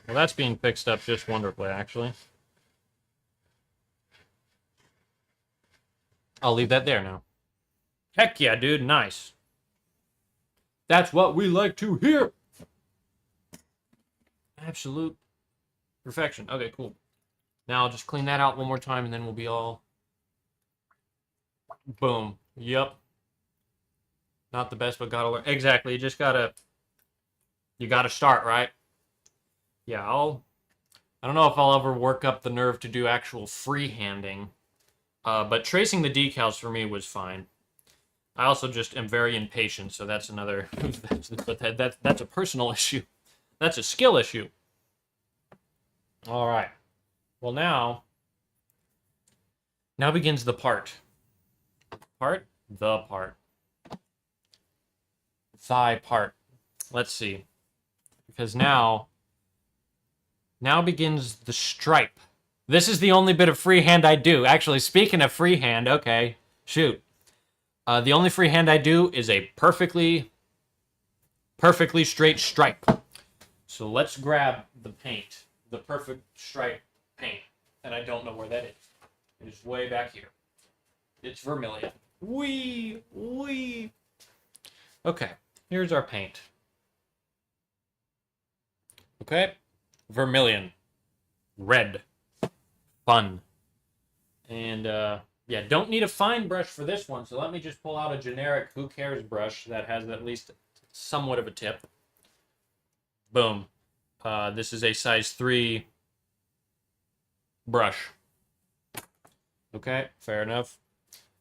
Well, that's being fixed up just wonderfully, actually. I'll leave that there now. Heck yeah, dude. Nice. That's what we like to hear. Absolute perfection. Okay, cool. Now I'll just clean that out one more time, and then we'll be all... Boom. Yep. Not the best, but gotta learn. Exactly. You just gotta... You gotta start, right? Yeah, I don't know if I'll ever work up the nerve to do actual freehanding. But tracing the decals for me was fine. I also just am very impatient, so that's another... that's a personal issue. That's a skill issue. All right. Well, now Now begins the part. The part. Thigh part. Let's see. Because now begins the stripe. This is the only bit of freehand I do. Actually, speaking of freehand, okay, shoot. The only freehand I do is a perfectly straight stripe. So let's grab the paint, the perfect stripe paint. And I don't know where that is. It's way back here. It's vermilion. Wee. Okay, here's our paint. Okay, vermilion. Red. Fun. And, yeah, don't need a fine brush for this one, so let me just pull out a generic who cares brush that has at least somewhat of a tip. Boom. This is a size 3 brush. Okay, fair enough.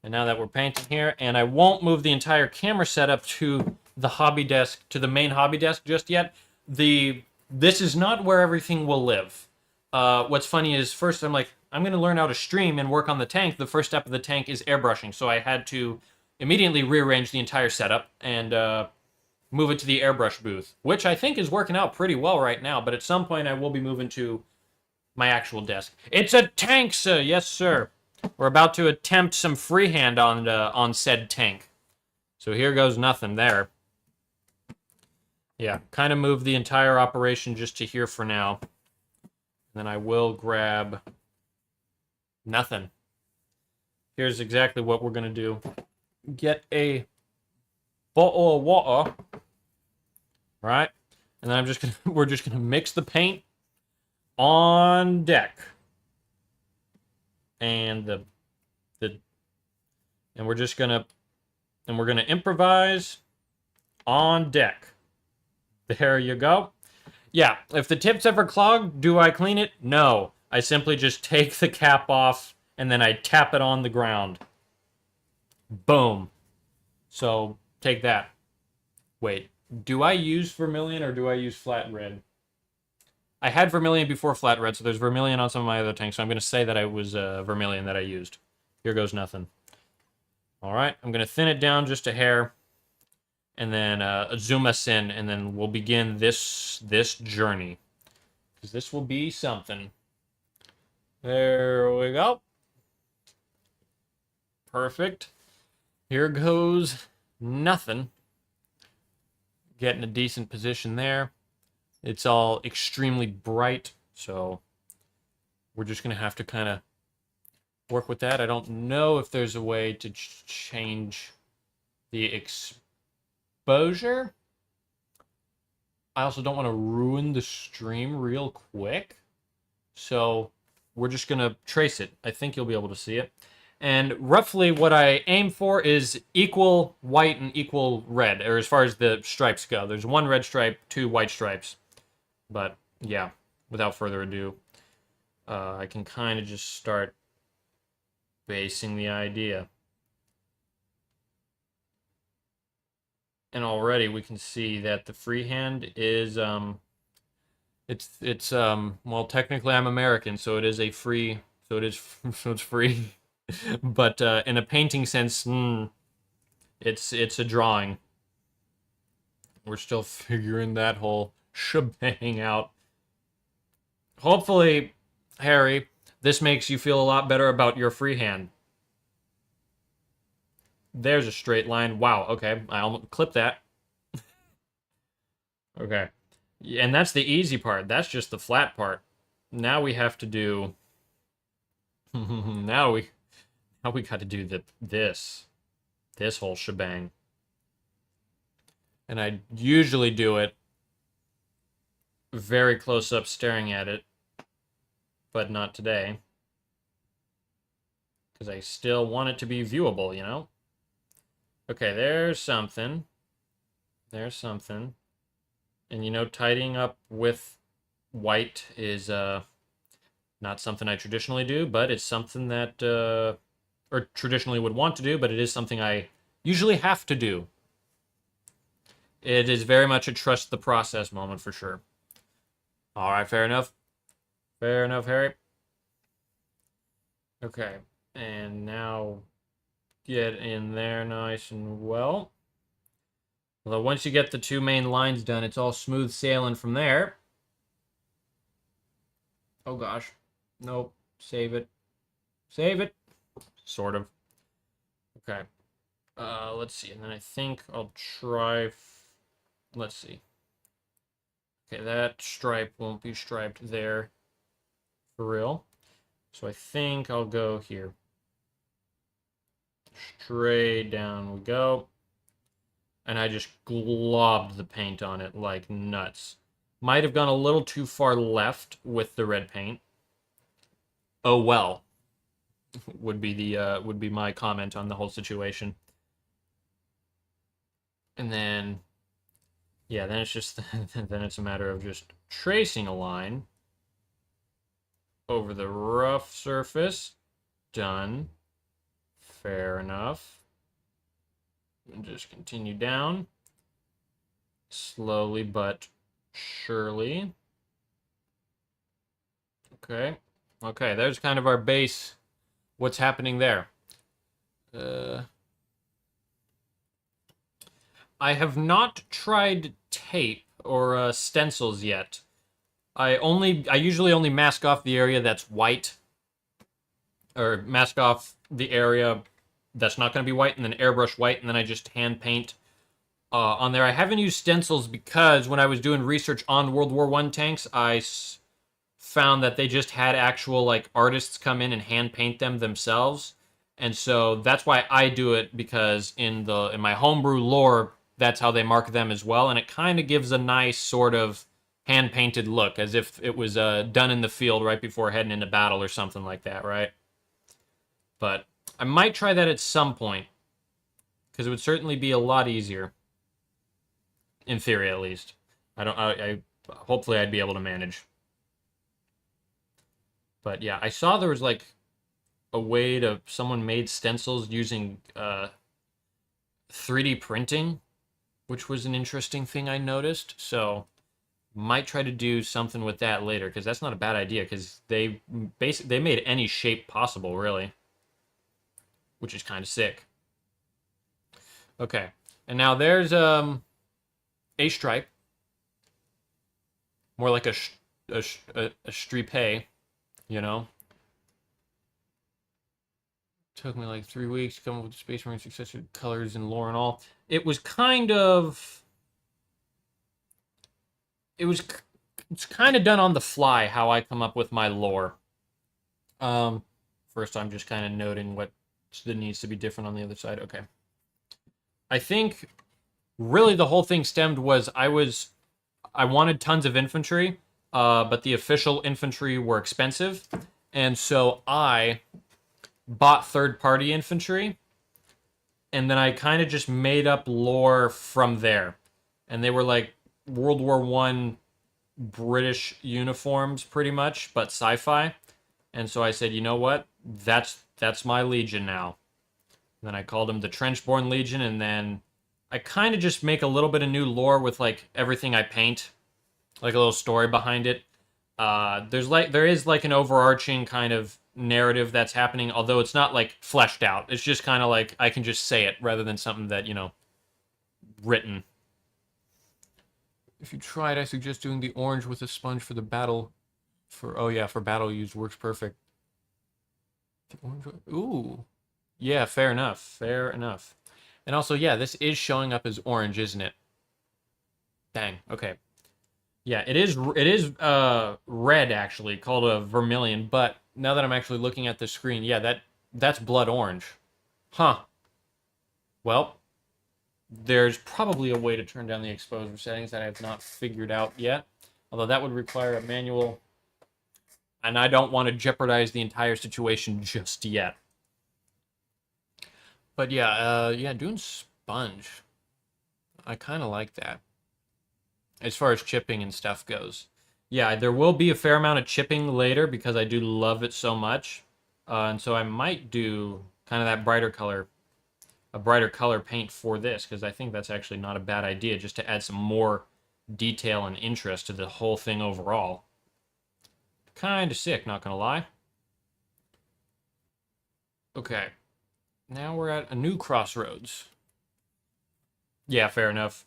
And now that we're painting here, and I won't move the entire camera setup to the hobby desk, to the main hobby desk just yet. This is not where everything will live. What's funny is, first I'm like, I'm going to learn how to stream and work on the tank. The first step of the tank is airbrushing, so I had to immediately rearrange the entire setup and move it to the airbrush booth, which I think is working out pretty well right now, but at some point I will be moving to my actual desk. It's a tank, sir! Yes, sir. We're about to attempt some freehand on said tank. So here goes nothing there. Yeah, kind of move the entire operation just to here for now. Then I will grab nothing. Here's exactly what we're going to do. Get a bottle of water. Right? And then we're just going to mix the paint on deck. And we're just going to improvise on deck. There you go. Yeah, if the tip's ever clogged, do I clean it? No. I simply just take the cap off, and then I tap it on the ground. Boom. So, take that. Wait, do I use vermilion or do I use flat red? I had vermilion before flat red, so there's vermilion on some of my other tanks, so I'm going to say that it was vermilion that I used. Here goes nothing. Alright, I'm going to thin it down just a hair. And then zoom us in, and then we'll begin this journey. Because this will be something. There we go. Perfect. Here goes nothing. Getting a decent position there. It's all extremely bright, so we're just going to have to kind of work with that. I don't know if there's a way to change the exposure. I also don't want to ruin the stream real quick, so we're just going to trace it. I think you'll be able to see it. And roughly what I aim for is equal white and equal red, or as far as the stripes go. There's 1 red stripe, 2 white stripes. But yeah, without further ado, I can kind of just start basing the idea. And already we can see that the freehand is, well, technically I'm American, so it is a free, so it's free. But in a painting sense, it's a drawing. We're still figuring that whole shebang out. Hopefully, Harry, this makes you feel a lot better about your freehand. There's a straight line. Wow, okay. I'll clip that. Okay. And that's the easy part. That's just the flat part. Now we have to do... now we got to do this whole shebang. And I usually do it very close up staring at it, but not today. Because I still want it to be viewable, you know? Okay, there's something. There's something. And, you know, tidying up with white is not something I traditionally do, but it's something that, or traditionally would want to do, but it is something I usually have to do. It is very much a trust the process moment for sure. All right, fair enough. Fair enough, Harry. Okay, And now get in there nice and well. Although once you get the two main lines done, it's all smooth sailing from there. Oh gosh. Nope. Save it. Save it. Sort of. Okay. Let's see. And then I think I'll try... Let's see. Okay, that stripe won't be striped there. For real. So I think I'll go here. Straight down we go. And I just globbed the paint on it like nuts. Might have gone a little too far left with the red paint. Oh well. Would be my comment on the whole situation. And then yeah, then it's just then it's a matter of just tracing a line over the rough surface. Done. Fair enough. And just continue down. Slowly but surely. Okay. Okay, there's kind of our base. What's happening there? I have not tried tape or stencils yet. I usually only mask off the area that's white. Or mask off the area that's not going to be white, and then airbrush white, and then I just hand paint on there. I haven't used stencils because when I was doing research on World War I tanks, I found that they just had actual like artists come in and hand paint them themselves, and so that's why I do it, because in my homebrew lore, that's how they mark them as well, and it kind of gives a nice sort of hand painted look, as if it was done in the field right before heading into battle or something like that, right? But I might try that at some point, because it would certainly be a lot easier, in theory at least. I hopefully I'd be able to manage. But yeah, I saw there was like a way to someone made stencils using 3D printing, which was an interesting thing I noticed. So might try to do something with that later, because that's not a bad idea, because they made any shape possible, really, which is kind of sick. Okay, and now there's a stripe, more like a stripe, you know. Took me like 3 weeks to come up with the Space Marine successor colors and lore and all. It was kind of... It's kind of done on the fly how I come up with my lore. First I'm just kind of noting what needs to be different on the other side. Okay. I think really the whole thing stemmed was I wanted tons of infantry, but the official infantry were expensive, and so I bought third-party infantry, and then I kind of just made up lore from there. And they were like World War I British uniforms, pretty much, but sci-fi. And so I said, you know what? That's my Legion now. And then I called them the Trenchborn Legion, and then I kind of just make a little bit of new lore with like everything I paint, like a little story behind it. There is like an overarching kind of narrative that's happening, although it's not like fleshed out. It's just kind of like I can just say it rather than something that, you know, written. If you tried, I suggest doing the orange with a sponge for the battle. For battle use works perfect. The orange. Ooh. Yeah, fair enough. Fair enough. And also, yeah, this is showing up as orange, isn't it? Dang. Okay. Yeah, it is red, actually, called a vermilion, but now that I'm actually looking at the screen, yeah, that's blood orange. Huh. Well, there's probably a way to turn down the exposure settings that I have not figured out yet, although that would require a manual, and I don't want to jeopardize the entire situation just yet. But yeah, doing sponge. I kind of like that. As far as chipping and stuff goes. Yeah, there will be a fair amount of chipping later because I do love it so much. And so I might do kind of that a brighter color paint for this, because I think that's actually not a bad idea, just to add some more detail and interest to the whole thing overall. Kind of sick, not gonna lie. Okay. Now we're at a new crossroads. Yeah, fair enough.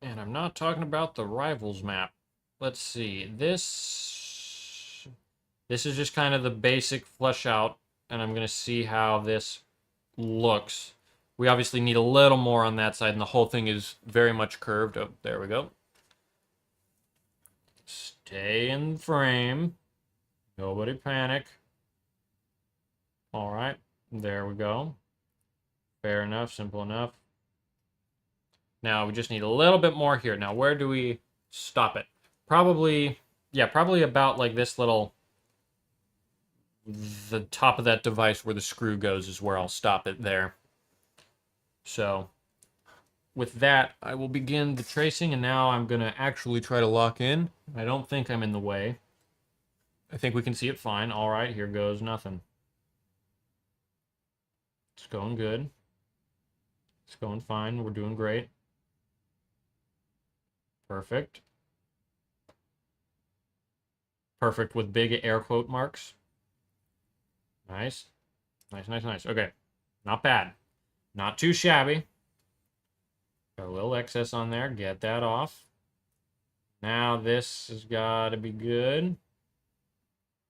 And I'm not talking about the rivals map. Let's see. This is just kind of the basic flesh out, and I'm going to see how this looks. We obviously need a little more on that side, and the whole thing is very much curved. Oh, there we go. Stay in frame. Nobody panic. All right, there we go. Fair enough, simple enough. Now we just need a little bit more here. Now, where do we stop it? Probably, yeah, probably about like this little, the top of that device where the screw goes is where I'll stop it there. So with that, I will begin the tracing, and now I'm going to actually try to lock in. I don't think I'm in the way. I think we can see it fine. All right, here goes nothing. It's going good. It's going fine. We're doing great. Perfect. Perfect with big air quote marks. Nice. Nice, nice, nice. Okay. Not bad. Not too shabby. Got a little excess on there. Get that off. Now this has got to be good.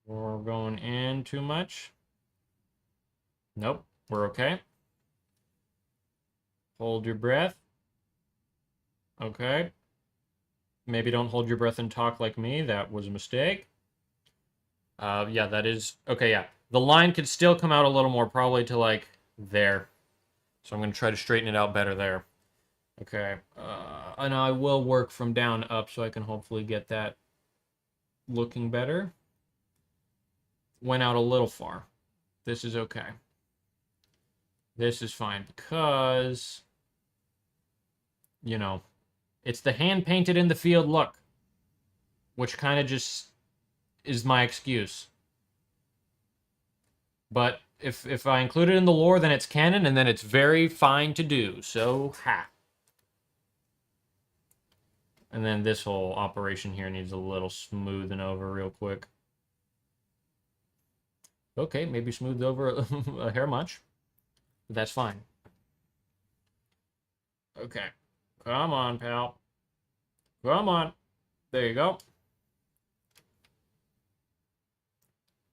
We're going in too much. Nope. We're okay. Hold your breath. Okay. Maybe don't hold your breath and talk like me. That was a mistake. Yeah, that is... Okay, yeah. The line could still come out a little more, probably to, like, there. So I'm going to try to straighten it out better there. Okay. And I will work from down up so I can hopefully get that looking better. Went out a little far. This is okay. This is fine because, you know, it's the hand-painted in the field look, which kind of just is my excuse. But if I include it in the lore, then it's canon, and then it's very fine to do. So, ha. And then this whole operation here needs a little smoothing over real quick. Okay, maybe smoothed over a hair much. But that's fine. Okay. Come on, pal. Come on. There you go.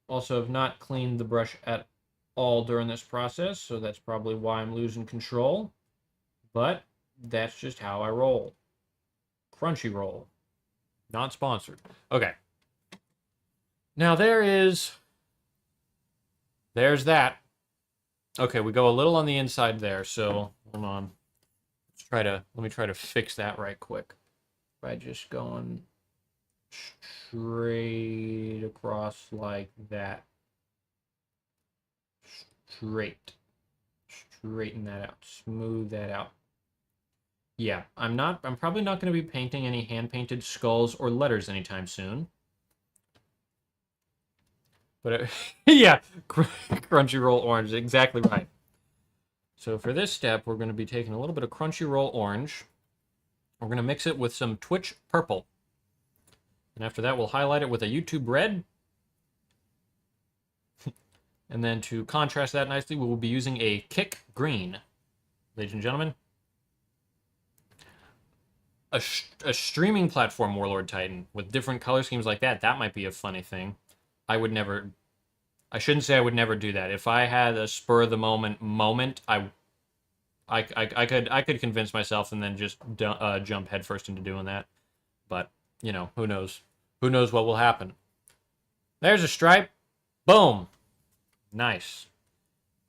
Also, have not cleaned the brush at all during this process, so that's probably why I'm losing control. But that's just how I roll. Crunchyroll. Not sponsored. Okay. Now there's that. Okay, we go a little on the inside there, so hold on. Let me try to fix that right quick by just going straight across like that. Straighten that out. Smooth that out. Yeah, I'm probably not going to be painting any hand-painted skulls or letters anytime soon. But yeah, Crunchyroll orange, exactly right. So for this step, we're going to be taking a little bit of Crunchyroll orange. We're going to mix it with some Twitch purple. And after that, we'll highlight it with a YouTube red. And then to contrast that nicely, we will be using a Kick green. Ladies and gentlemen, a streaming platform Warlord Titan with different color schemes like that might be a funny thing. I shouldn't say I would never do that. If I had a spur of the moment, I could convince myself and then just jump headfirst into doing that. But, you know, who knows? Who knows what will happen? There's a stripe. Boom. Nice.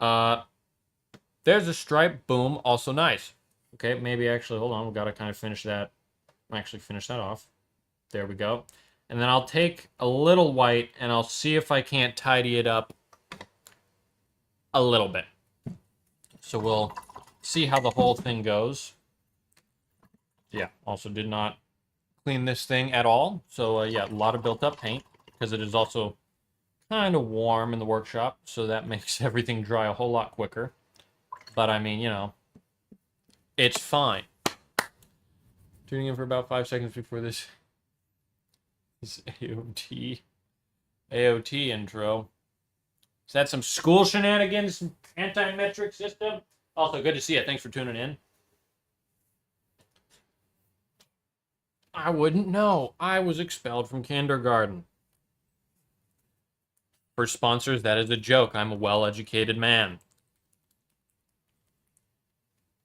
There's a stripe. Boom. Also nice. Okay, maybe actually, hold on. We've got to kind of finish that. Actually finish that off. There we go. And then I'll take a little white and I'll see if I can't tidy it up a little bit. So we'll see how the whole thing goes. Yeah, also did not clean this thing at all. So yeah, a lot of built up paint because it is also kind of warm in the workshop. So that makes everything dry a whole lot quicker. But I mean, you know, it's fine. Tuning in for about 5 seconds before this AOT intro. Is that some school shenanigans, anti-metric system? Also, good to see you. Thanks for tuning in. I wouldn't know. I was expelled from kindergarten. For sponsors, that is a joke. I'm a well-educated man.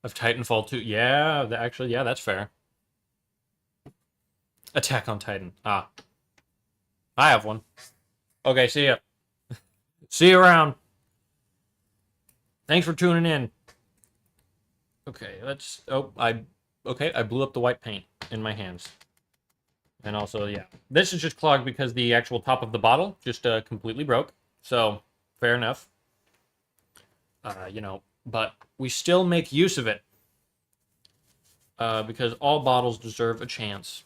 Of Titanfall 2. Yeah, actually, yeah, that's fair. Attack on Titan. Ah. I have one. Okay, see ya. See you around. Thanks for tuning in. Okay, let's... Oh, Okay, I blew up the white paint in my hands. And also, yeah. This is just clogged because the actual top of the bottle just completely broke. So, fair enough. You know, but we still make use of it. Because all bottles deserve a chance.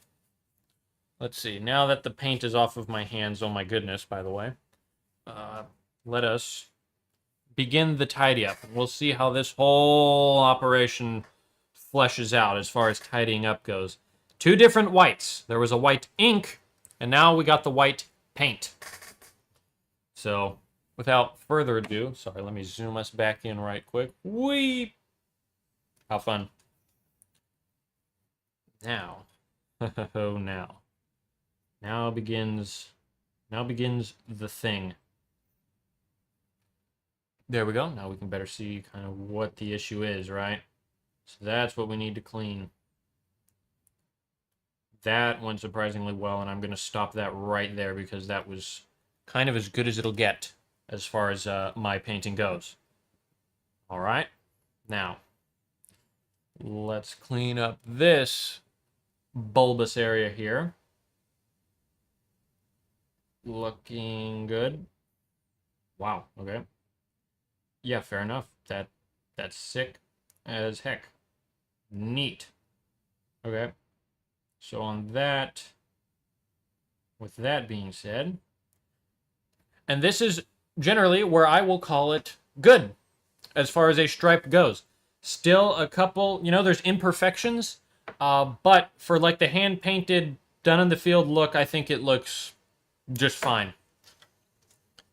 Let's see. Now that the paint is off of my hands, oh my goodness, by the way. Let us begin the tidy up. We'll see how this whole operation fleshes out as far as tidying up goes. 2 different whites. There was a white ink, and now we got the white paint. So, without further ado, sorry, let me zoom us back in right quick. Whee! How fun. Now. Oh, now. Now begins the thing. There we go. Now we can better see kind of what the issue is, right? So that's what we need to clean. That went surprisingly well, and I'm going to stop that right there because that was kind of as good as it'll get as far as my painting goes. All right. Now, let's clean up this bulbous area here. Looking good. Wow, okay. Yeah, fair enough. That's sick as heck. Neat. Okay. So on that, with that being said, and this is generally where I will call it good as far as a stripe goes. Still a couple, you know, there's imperfections, but for like the hand-painted, done-in-the-field look, I think it looks just fine.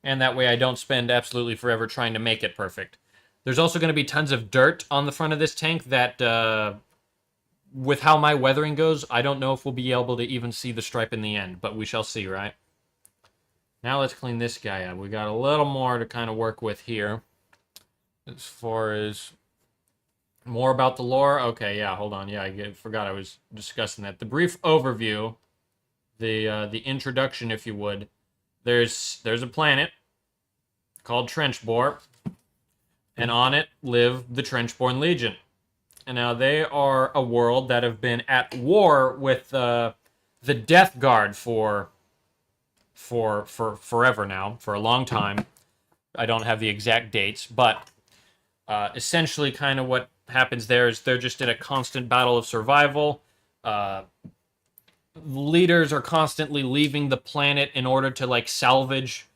And that way I don't spend absolutely forever trying to make it perfect. There's also going to be tons of dirt on the front of this tank that, with how my weathering goes, I don't know if we'll be able to even see the stripe in the end, but we shall see, right? Now let's clean this guy up. We got a little more to kind of work with here. As far as more about the lore. Okay, yeah, hold on. Yeah, I forgot I was discussing that. The brief overview, the introduction, if you would. There's a planet called Trenchbore, and on it live the Trenchborn Legion. And now they are a world that have been at war with the Death Guard for forever now, for a long time. I don't have the exact dates, but essentially kind of what happens there is they're just in a constant battle of survival. Leaders are constantly leaving the planet in order to like salvage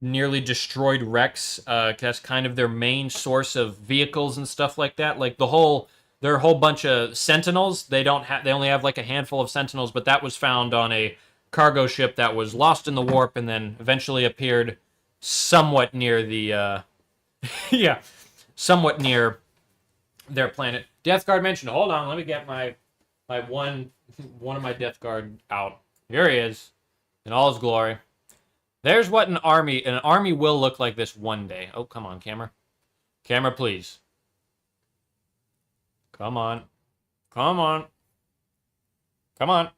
nearly destroyed wrecks. That's kind of their main source of vehicles and stuff like that. Like there are a whole bunch of Sentinels. They only have like a handful of Sentinels, but that was found on a cargo ship that was lost in the warp and then eventually appeared somewhat near the yeah, somewhat near their planet. Death Guard mentioned. Hold on, let me get my one of my Death Guard out. Here he is, in all his glory. There's what an army will look like this one day. Oh, come on, camera. Camera, please. Come on. Come on. Come on.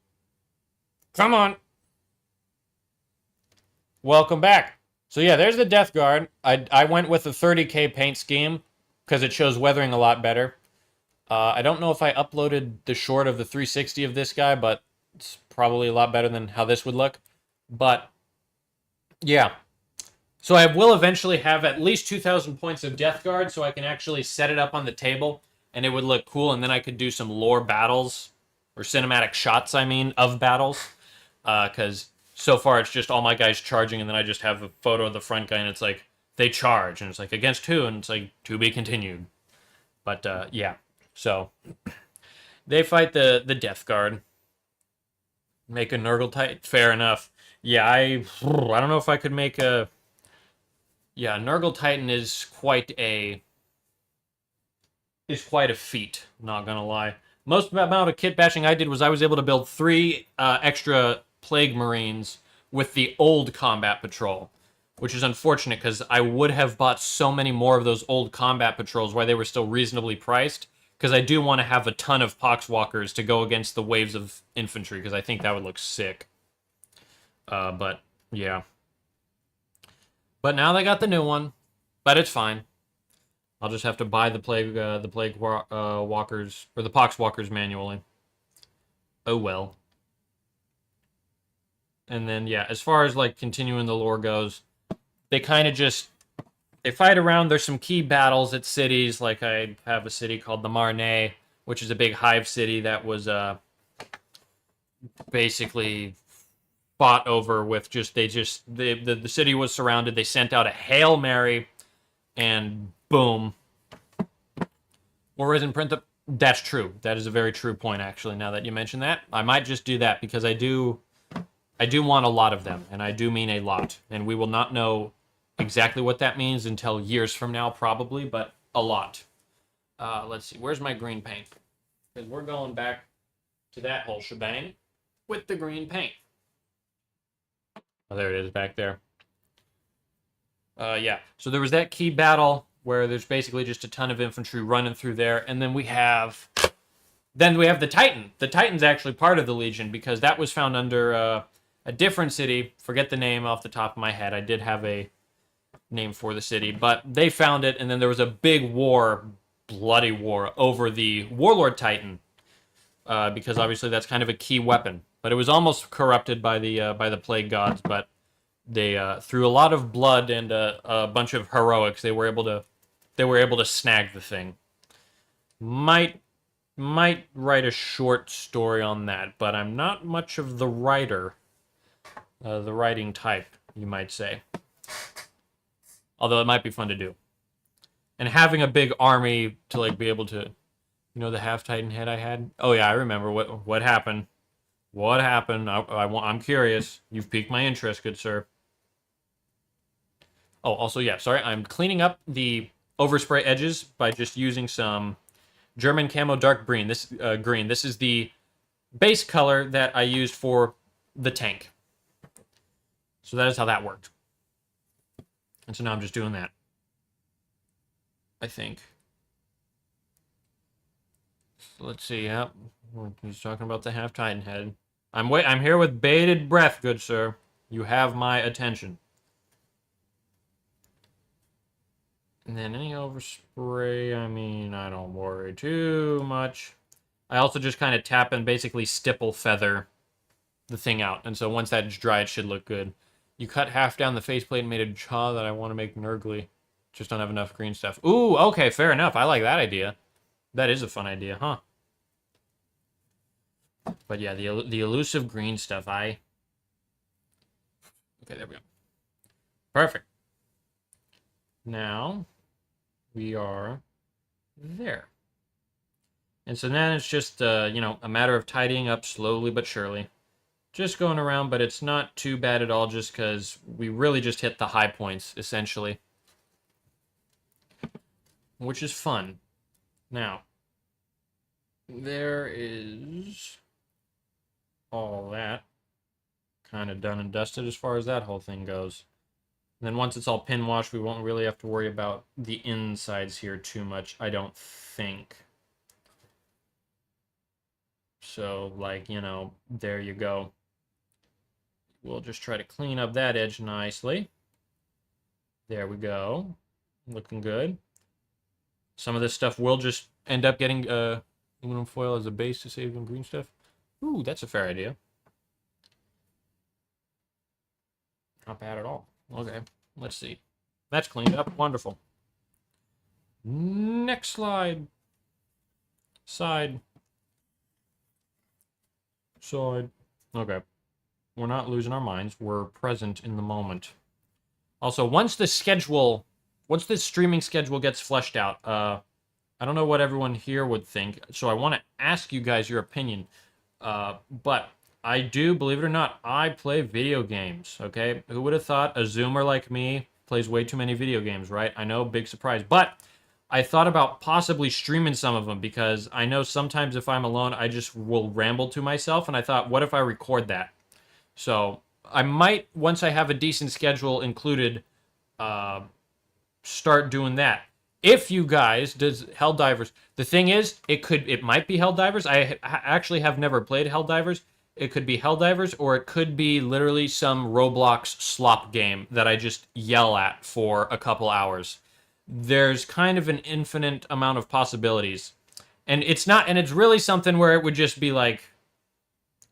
Come on. Welcome back. So yeah, there's the Death Guard. I went with the 30K paint scheme because it shows weathering a lot better. I don't know if I uploaded the short of the 360 of this guy, but it's probably a lot better than how this would look. But yeah. So I will eventually have at least 2,000 points of Death Guard so I can actually set it up on the table and it would look cool, and then I could do some lore battles, or cinematic shots, I mean, of battles. Because so far it's just all my guys charging, and then I just have a photo of the front guy, and it's like, they charge, and it's like, against who? And it's like, to be continued. But, yeah. So, they fight the Death Guard. Make a Nurgle type? Fair enough. Yeah, I don't know if I could make a Yeah, Nurgle Titan is quite a feat, not gonna lie. Most amount of kit bashing I did was I was able to build 3 extra Plague Marines with the old Combat Patrol, which is unfortunate because I would have bought so many more of those old Combat Patrols while they were still reasonably priced, because I do want to have a ton of Poxwalkers to go against the waves of infantry, because I think that would look sick. But, yeah. But now they got the new one, but it's fine. I'll just have to buy the plague walkers or the pox walkers manually. Oh well. And then yeah, as far as like continuing the lore goes, they kind of just they fight around. There's some key battles at cities. Like I have a city called the Marne, which is a big hive city that was basically fought over with the city was surrounded. They sent out a Hail Mary, and boom. Or isn't print the... That's true. That is a very true point, actually, now that you mention that. I might just do that, because I do want a lot of them, and I do mean a lot. And we will not know exactly what that means until years from now, probably, but a lot. Let's see. Where's my green paint? Because we're going back to that whole shebang with the green paint. Oh, there it is, back there. Yeah. So there was that key battle where there's basically just a ton of infantry running through there, and then we have the Titan. The Titan's actually part of the Legion, because that was found under a different city. Forget the name off the top of my head. I did have a name for the city, but they found it, and then there was a big war, bloody war, over the Warlord Titan, because obviously that's kind of a key weapon. But it was almost corrupted by the Plague Gods, but they through a lot of blood and a bunch of heroics, they were able to snag the thing. Might write a short story on that, but I'm not much of the writer, the writing type, you might say. Although it might be fun to do. And having a big army to like be able to, the half Titan head I had. Oh yeah, I remember what happened. What happened? I'm curious. You've piqued my interest, good sir. Oh, also, yeah, sorry, I'm cleaning up the overspray edges by just using some German camo dark green. This is the base color that I used for the tank. So that is how that worked. And so now I'm just doing that, I think. So let's see. Yep, he's talking about the half Titan head. I'm here with bated breath, good sir. You have my attention. And then any overspray, I mean, I don't worry too much. I also just kind of tap and basically stipple feather the thing out. And so once that's dry, it should look good. You cut half down the faceplate and made a jaw that I want to make nurgly. Just don't have enough green stuff. Ooh, okay, fair enough. I like that idea. That is a fun idea, huh? But yeah, the elusive green stuff, Okay, there we go. Perfect. Now, we are there. And so then it's just, a matter of tidying up slowly but surely. Just going around, but it's not too bad at all, just because we really just hit the high points, essentially. Which is fun. Now, there is all that kind of done and dusted as far as that whole thing goes. And then once it's all pin washed, we won't really have to worry about the insides here too much, I don't think. So, like, there you go. We'll just try to clean up that edge nicely. There we go. Looking good. Some of this stuff will just end up getting aluminum foil as a base to save them green stuff. Ooh, that's a fair idea. Not bad at all. Okay, let's see. That's cleaned up. Wonderful. Next slide. Side. Okay. We're not losing our minds. We're present in the moment. Also, once the streaming schedule gets fleshed out, I don't know what everyone here would think, so I want to ask you guys your opinion. But I do, believe it or not, I play video games, okay? Who would have thought a Zoomer like me Plays way too many video games, right? I know, big surprise. But I thought about possibly streaming some of them because I know sometimes if I'm alone, I just will ramble to myself. And I thought, what if I record that? So I might, once I have a decent schedule included, start doing that. If you guys does Helldivers, the thing is, it might be Helldivers. I actually have never played Helldivers. It could be Helldivers, or it could be literally some Roblox slop game that I just yell at for a couple hours. There's kind of an infinite amount of possibilities, and it's really something where it would just be like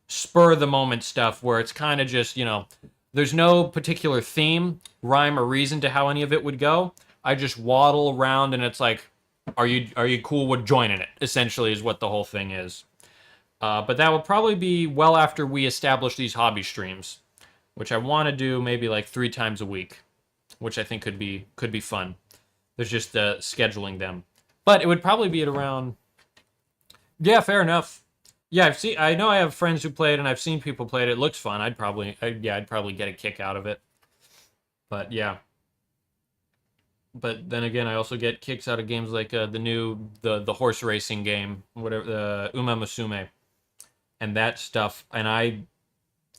spur of the moment stuff, where it's kind of just, there's no particular theme, rhyme, or reason to how any of it would go. I just waddle around, and it's like, are you cool with joining it? Essentially, is what the whole thing is. But that will probably be well after we establish these hobby streams, which I want to do maybe like 3 times a week, which I think could be fun. There's just scheduling them, but it would probably be at around. Yeah, fair enough. Yeah, I know I have friends who played, and I've seen people play it. It looks fun. I'd probably get a kick out of it. But yeah. But then again, I also get kicks out of games like the horse racing game, whatever, the Uma Musume, and that stuff. And I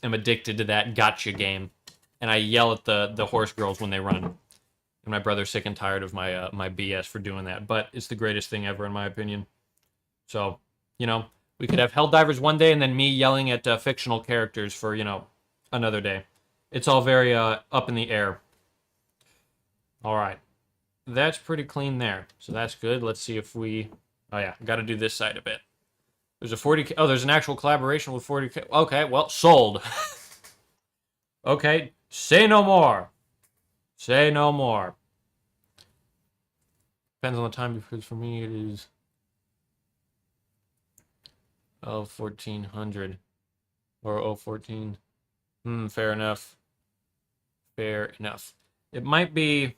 am addicted to that gotcha game, and I yell at the horse girls when they run. And my brother's sick and tired of my my BS for doing that. But it's the greatest thing ever, in my opinion. So, we could have Helldivers one day, and then me yelling at fictional characters for another day. It's all very up in the air. All right. That's pretty clean there. So that's good. Let's see if we... Oh, yeah. Got to do this side a bit. There's a 40K... Oh, there's an actual collaboration with 40K. Okay, well, sold. Okay. Say no more. Say no more. Depends on the time, because for me it is... 1400. Or 014. Fair enough. Fair enough. It might be...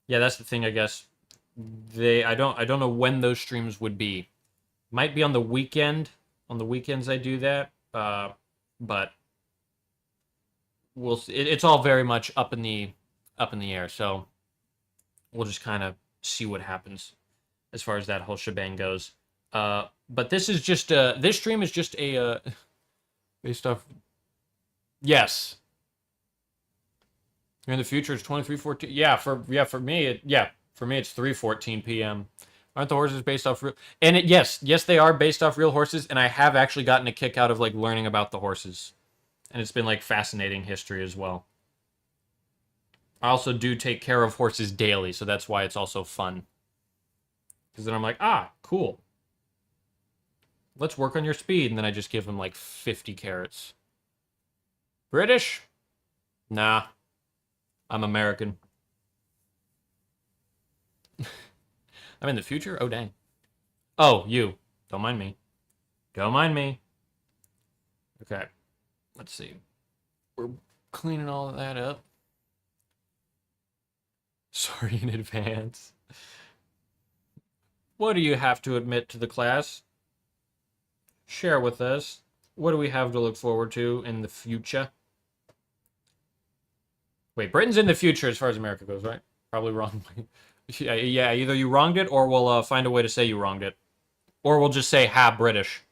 Yeah, that's the thing, I guess. I don't know when those streams would be. Might be on the weekend. On the weekends I do that. But we'll see. It's all very much up in the air, so we'll just kind of see what happens as far as that whole shebang goes. But this is just this stream is just a based off. Yes. In the future, it's 23:14. Yeah, for me, for me, it's 3:14 p.m. Aren't the horses based off real? And yes, they are based off real horses. And I have actually gotten a kick out of like learning about the horses, and it's been like fascinating history as well. I also do take care of horses daily, so that's why it's also fun. Because then I'm like, cool. Let's work on your speed, and then I just give them like 50 carrots. British? Nah. I'm American. I'm in the future? Oh, dang. Oh, you. Don't mind me. Don't mind me. Okay. Let's see. We're cleaning all of that up. Sorry in advance. What do you have to admit to the class? Share with us. What do we have to look forward to in the future? Wait, Britain's in the future as far as America goes, right? Probably wrong. Yeah, either you wronged it, or we'll find a way to say you wronged it. Or we'll just say, British.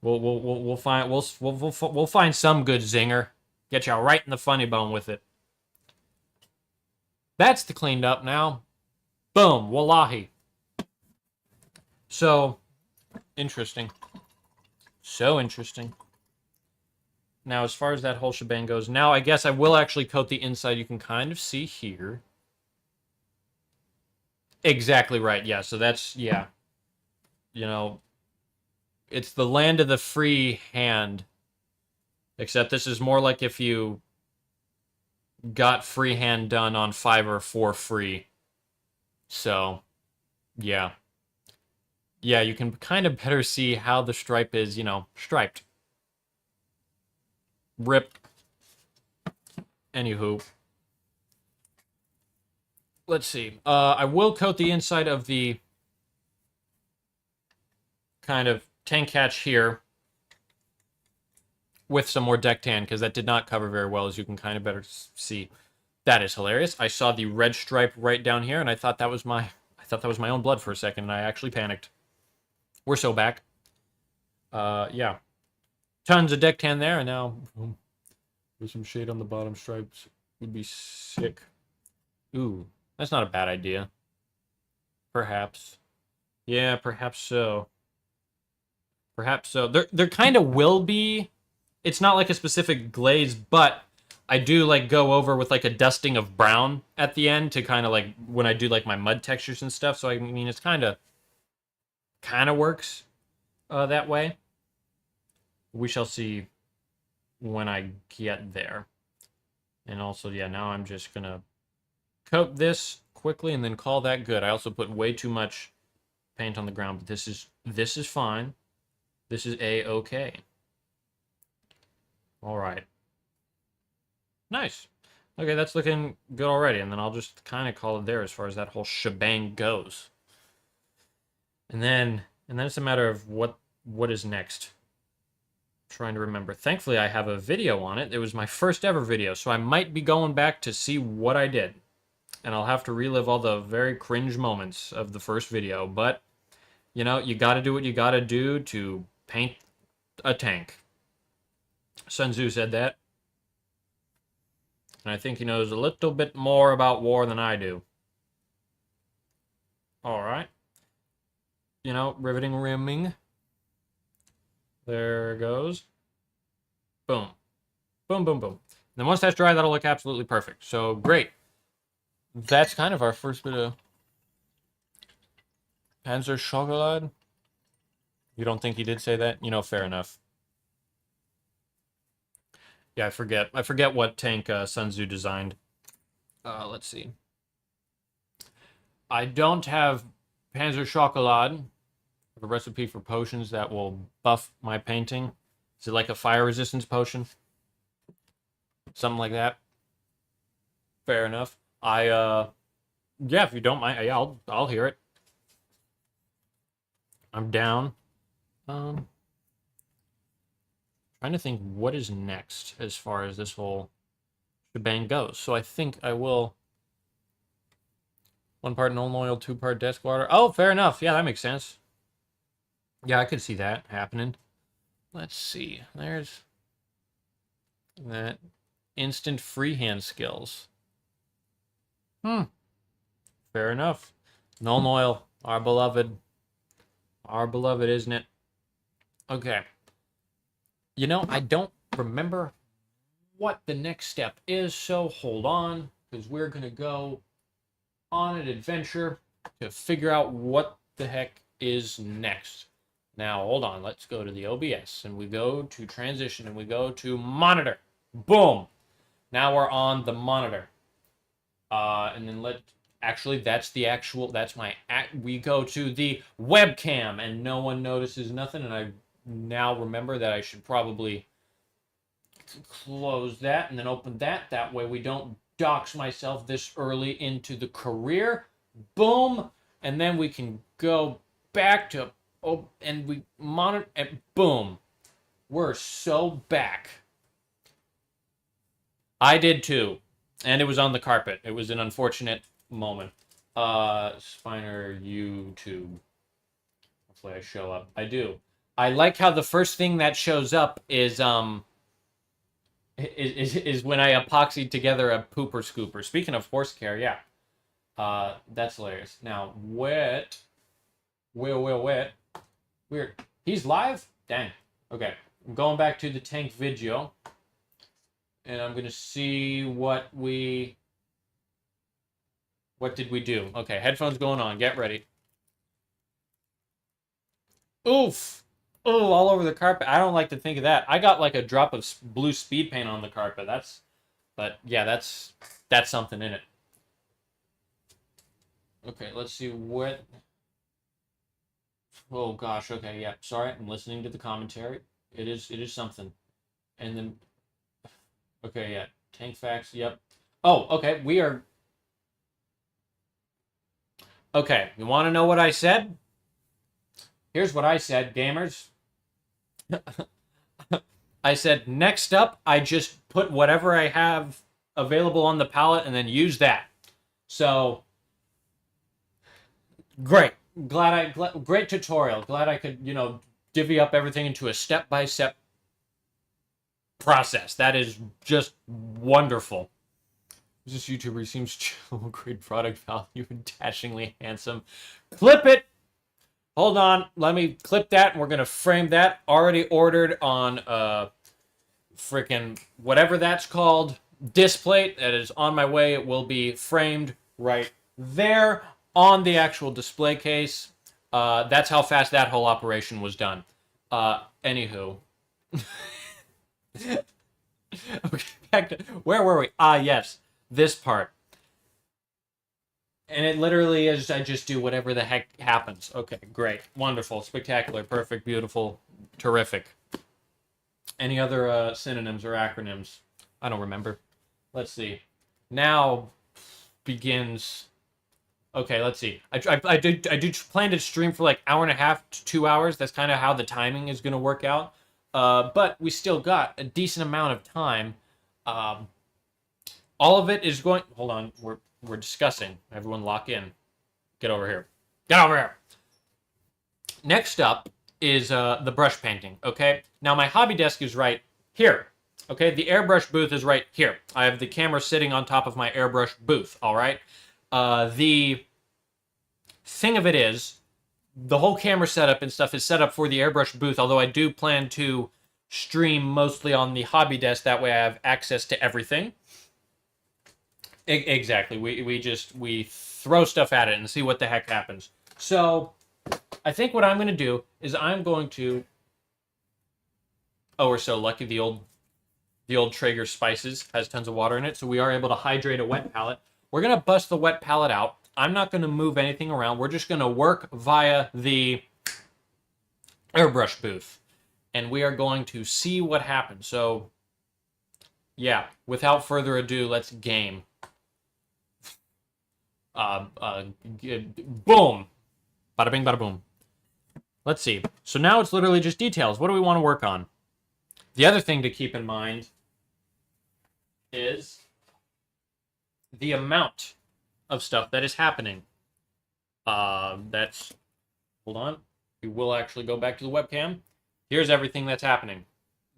We'll find some good zinger. Get you right in the funny bone with it. That's the cleaned up now. Boom, wallahi. So, interesting. So interesting. Now, as far as that whole shebang goes, now I guess I will actually coat the inside. You can kind of see here. Exactly right, yeah. So that's, yeah. It's the land of the free hand. Except this is more like if you got freehand done on Fiverr for free. So, yeah. Yeah, you can kind of better see how the stripe is, striped. Rip. Anywho. Let's see. I will coat the inside of the kind of tank hatch here with some more deck tan because that did not cover very well, as you can kind of better see. That is hilarious. I saw the red stripe right down here, and I thought that was my own blood for a second, and I actually panicked. We're so back. Yeah. Tons of deck tan there, and now with some shade on the bottom stripes would be sick. Ooh, that's not a bad idea. Perhaps. Yeah, perhaps so. Perhaps so. There kind of will be. It's not like a specific glaze, but I do like go over with like a dusting of brown at the end to kind of like when I do like my mud textures and stuff. So I mean, it's kind of works that way. We shall see when I get there. And also, yeah, now I'm just gonna coat this quickly and then call that good. I also put way too much paint on the ground, but this is fine. This is a-okay. All right. Nice. Okay, that's looking good already, and then I'll just kind of call it there as far as that whole shebang goes. And then it's a matter of what is next. I'm trying to remember. Thankfully, I have a video on it. It was my first ever video, so I might be going back to see what I did. And I'll have to relive all the very cringe moments of the first video, but you know, you got to do what you got to do to paint a tank. Sun Tzu said that. And I think he knows a little bit more about war than I do. All right. You know, riveting rimming. There it goes. Boom. Boom, boom, boom. And then once that's dry, that'll look absolutely perfect. So, great. That's kind of our first bit of Panzer Chocolat. You don't think he did say that? You know, fair enough. Yeah, I forget what tank Sun Tzu designed. Let's see. I don't have Panzer Chocolat. I have a recipe for potions that will buff my painting. Is it like a fire resistance potion? Something like that. Fair enough. Yeah, if you don't mind, yeah, I'll hear it. I'm down. Trying to think what is next as far as this whole shebang goes. So I think I will. 1 part Nuln Oil, 2 part desk water. Oh, fair enough. Yeah, that makes sense. Yeah, I could see that happening. Let's see. There's that instant freehand skills. Fair enough. Nuln Oil, our beloved. Our beloved, isn't it? Okay. You know, I don't remember what the next step is, so hold on, because we're going to go on an adventure to figure out what the heck is next. Now, hold on. Let's go to the OBS, and we go to transition, and we go to monitor. Boom! Now we're on the monitor. And then actually, that's we go to the webcam, and no one notices nothing, and I now remember that I should probably close that and then open that. That way we don't dox myself this early into the career. Boom! And then we can go back to, and we monitor, and boom. We're so back. I did too. And it was on the carpet. It was an unfortunate moment. Spiner YouTube. Hopefully I show up. I do. I like how the first thing that shows up is when I epoxied together a pooper scooper. Speaking of horse care, yeah. That's hilarious. Now, wet. Weird. He's live? Dang. Okay. I'm going back to the tank video. And I'm going to see what did we do? Okay, headphones going on. Get ready. Oof. Oh, all over the carpet. I don't like to think of that. I got like a drop of blue speed paint on the carpet. But yeah, that's something in it. Okay, let's see what. Oh gosh. Okay, yeah. Sorry, I'm listening to the commentary. It is something. And then. Okay, yeah. Tank facts. Yep. Oh, okay. We are. Okay, you want to know what I said? Here's what I said, gamers. I said, next up, I just put whatever I have available on the palette and then use that. So, great. Great tutorial. Glad I could, divvy up everything into a step-by-step process. That is just wonderful. This YouTuber seems chill, great product value, and dashingly handsome. Clip it! Hold on, let me clip that, and we're gonna frame that. Already ordered on freaking whatever that's called, display. That is on my way. It will be framed right there on the actual display case. That's how fast that whole operation was done. Anywho. Okay, back to, where were we? Yes, this part. And it literally is, I just do whatever the heck happens. Okay, great, wonderful, spectacular, perfect, beautiful, terrific. Any other synonyms or acronyms? I don't remember. Let's see. Now begins. Okay, let's see. I do plan to stream for like 1.5 to 2 hours. That's kind of how the timing is going to work out. But we still got a decent amount of time. All of it is going. Hold on, we're discussing. Everyone, lock in. Get over here. Get over here. Next up is the brush painting. Okay. Now my hobby desk is right here. Okay. The airbrush booth is right here. I have the camera sitting on top of my airbrush booth. All right. The thing of it is, the whole camera setup and stuff is set up for the airbrush booth, although I do plan to stream mostly on the hobby desk. That way I have access to everything. Exactly. We throw stuff at it and see what the heck happens. So I think what I'm going to do is I'm going to... Oh, we're so lucky. The old Traeger Spices has tons of water in it, so we are able to hydrate a wet palette. We're going to bust the wet palette out. I'm not going to move anything around. We're just going to work via the airbrush booth. And we are going to see what happens. So, yeah, without further ado, let's game. Boom. Bada bing, bada boom. Let's see. So now it's literally just details. What do we want to work on? The other thing to keep in mind is the amount of stuff that is happening. Hold on. We will actually go back to the webcam. Here's everything that's happening.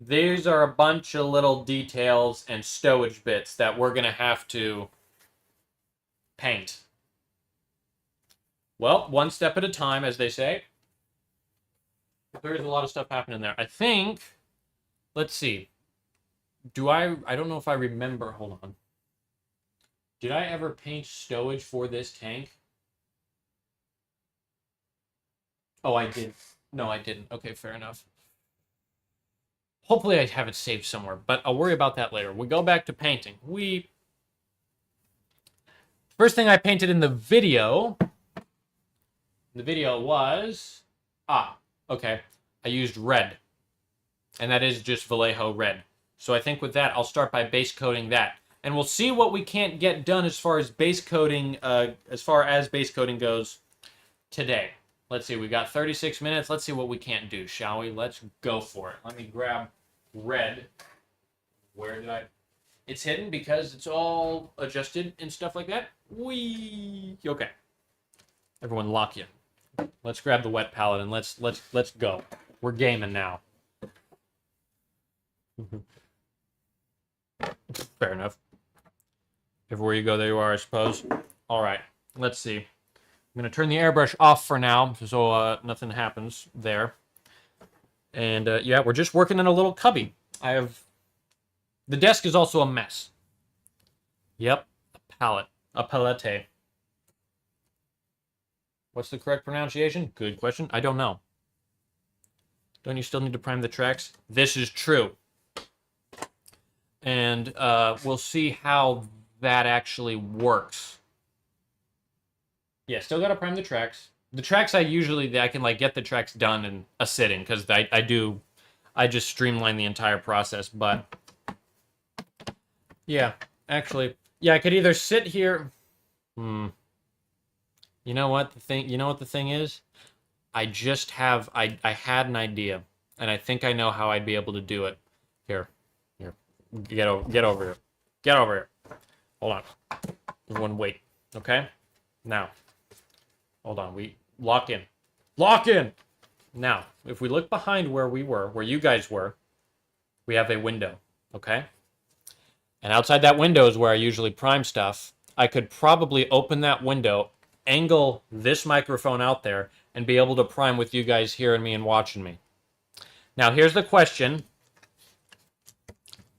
These are a bunch of little details and stowage bits that we're going to have to paint. Well, one step at a time, as they say. There's a lot of stuff happening there. I think, let's see. I don't know if I remember. Hold on. Did I ever paint stowage for this tank? Oh, I did. No, I didn't. Okay, fair enough. Hopefully I have it saved somewhere, but I'll worry about that later. We go back to painting. First thing I painted in the video was... okay. I used red. And that is just Vallejo red. So I think with that, I'll start by base coating that. And we'll see what we can't get done as far as base coating goes today. Let's see, we got 36 minutes. Let's see what we can't do, shall we? Let's go for it. Let me grab red. Where did I... It's hidden because it's all adjusted and stuff like that. Okay. Everyone lock in. Let's grab the wet palette and let's go. We're gaming now. Fair enough. Everywhere you go, there you are, I suppose. All right, let's see. I'm going to turn the airbrush off for now, so nothing happens there. And, yeah, we're just working in a little cubby. The desk is also a mess. Yep, a palette. What's the correct pronunciation? Good question. I don't know. Don't you still need to prime the tracks? This is true. And we'll see how that actually works. Yeah, still gotta prime the tracks. The tracks I can like get the tracks done in a sitting because I just streamline the entire process. But yeah, actually, yeah, I could either sit here. You know what the thing is? I had an idea, and I think I know how I'd be able to do it. Here. Here. Get over here. Get over here. Hold on. Everyone wait. Okay? Now. Hold on. We lock in. Lock in! Now, if we look behind where we were, where you guys were, we have a window. Okay? And outside that window is where I usually prime stuff. I could probably open that window, angle this microphone out there, and be able to prime with you guys hearing me and watching me. Now, here's the question.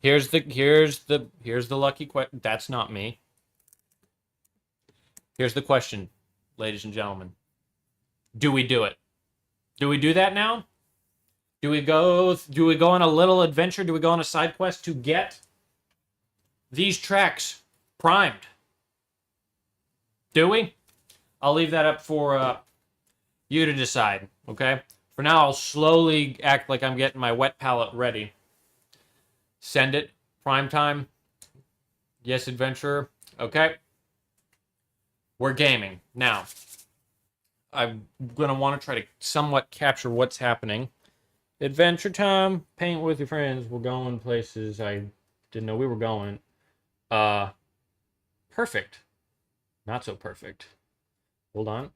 Here's the lucky question. That's not me. Here's the question, ladies and gentlemen. Do we do it? Do we do that now? Do we go on a little adventure? Do we go on a side quest to get these tracks primed? Do we? I'll leave that up for you to decide, okay? For now, I'll slowly act like I'm getting my wet palette ready. Send it. Prime time. Yes, adventurer. Okay. We're gaming. Now, I'm going to want to try to somewhat capture what's happening. Adventure time. Paint with your friends. We're going places I didn't know we were going. Perfect. Not so perfect. Hold on.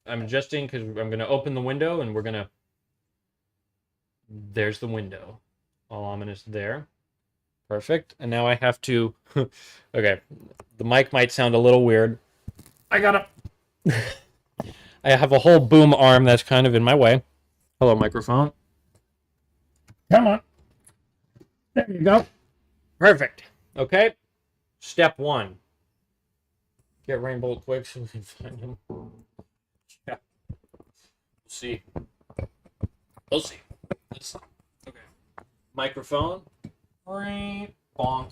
I'm adjusting because I'm going to open the window and we're going to... There's the window. All ominous there. Perfect. And now I have to... Okay. The mic might sound a little weird. I gotta... I have a whole boom arm that's kind of in my way. Hello, microphone. Come on. There you go. Perfect. Okay. Step 1. Get Rainbow quick so we can find him. Yeah. We'll see. We'll see. Let's see. Okay. Microphone. Bonk.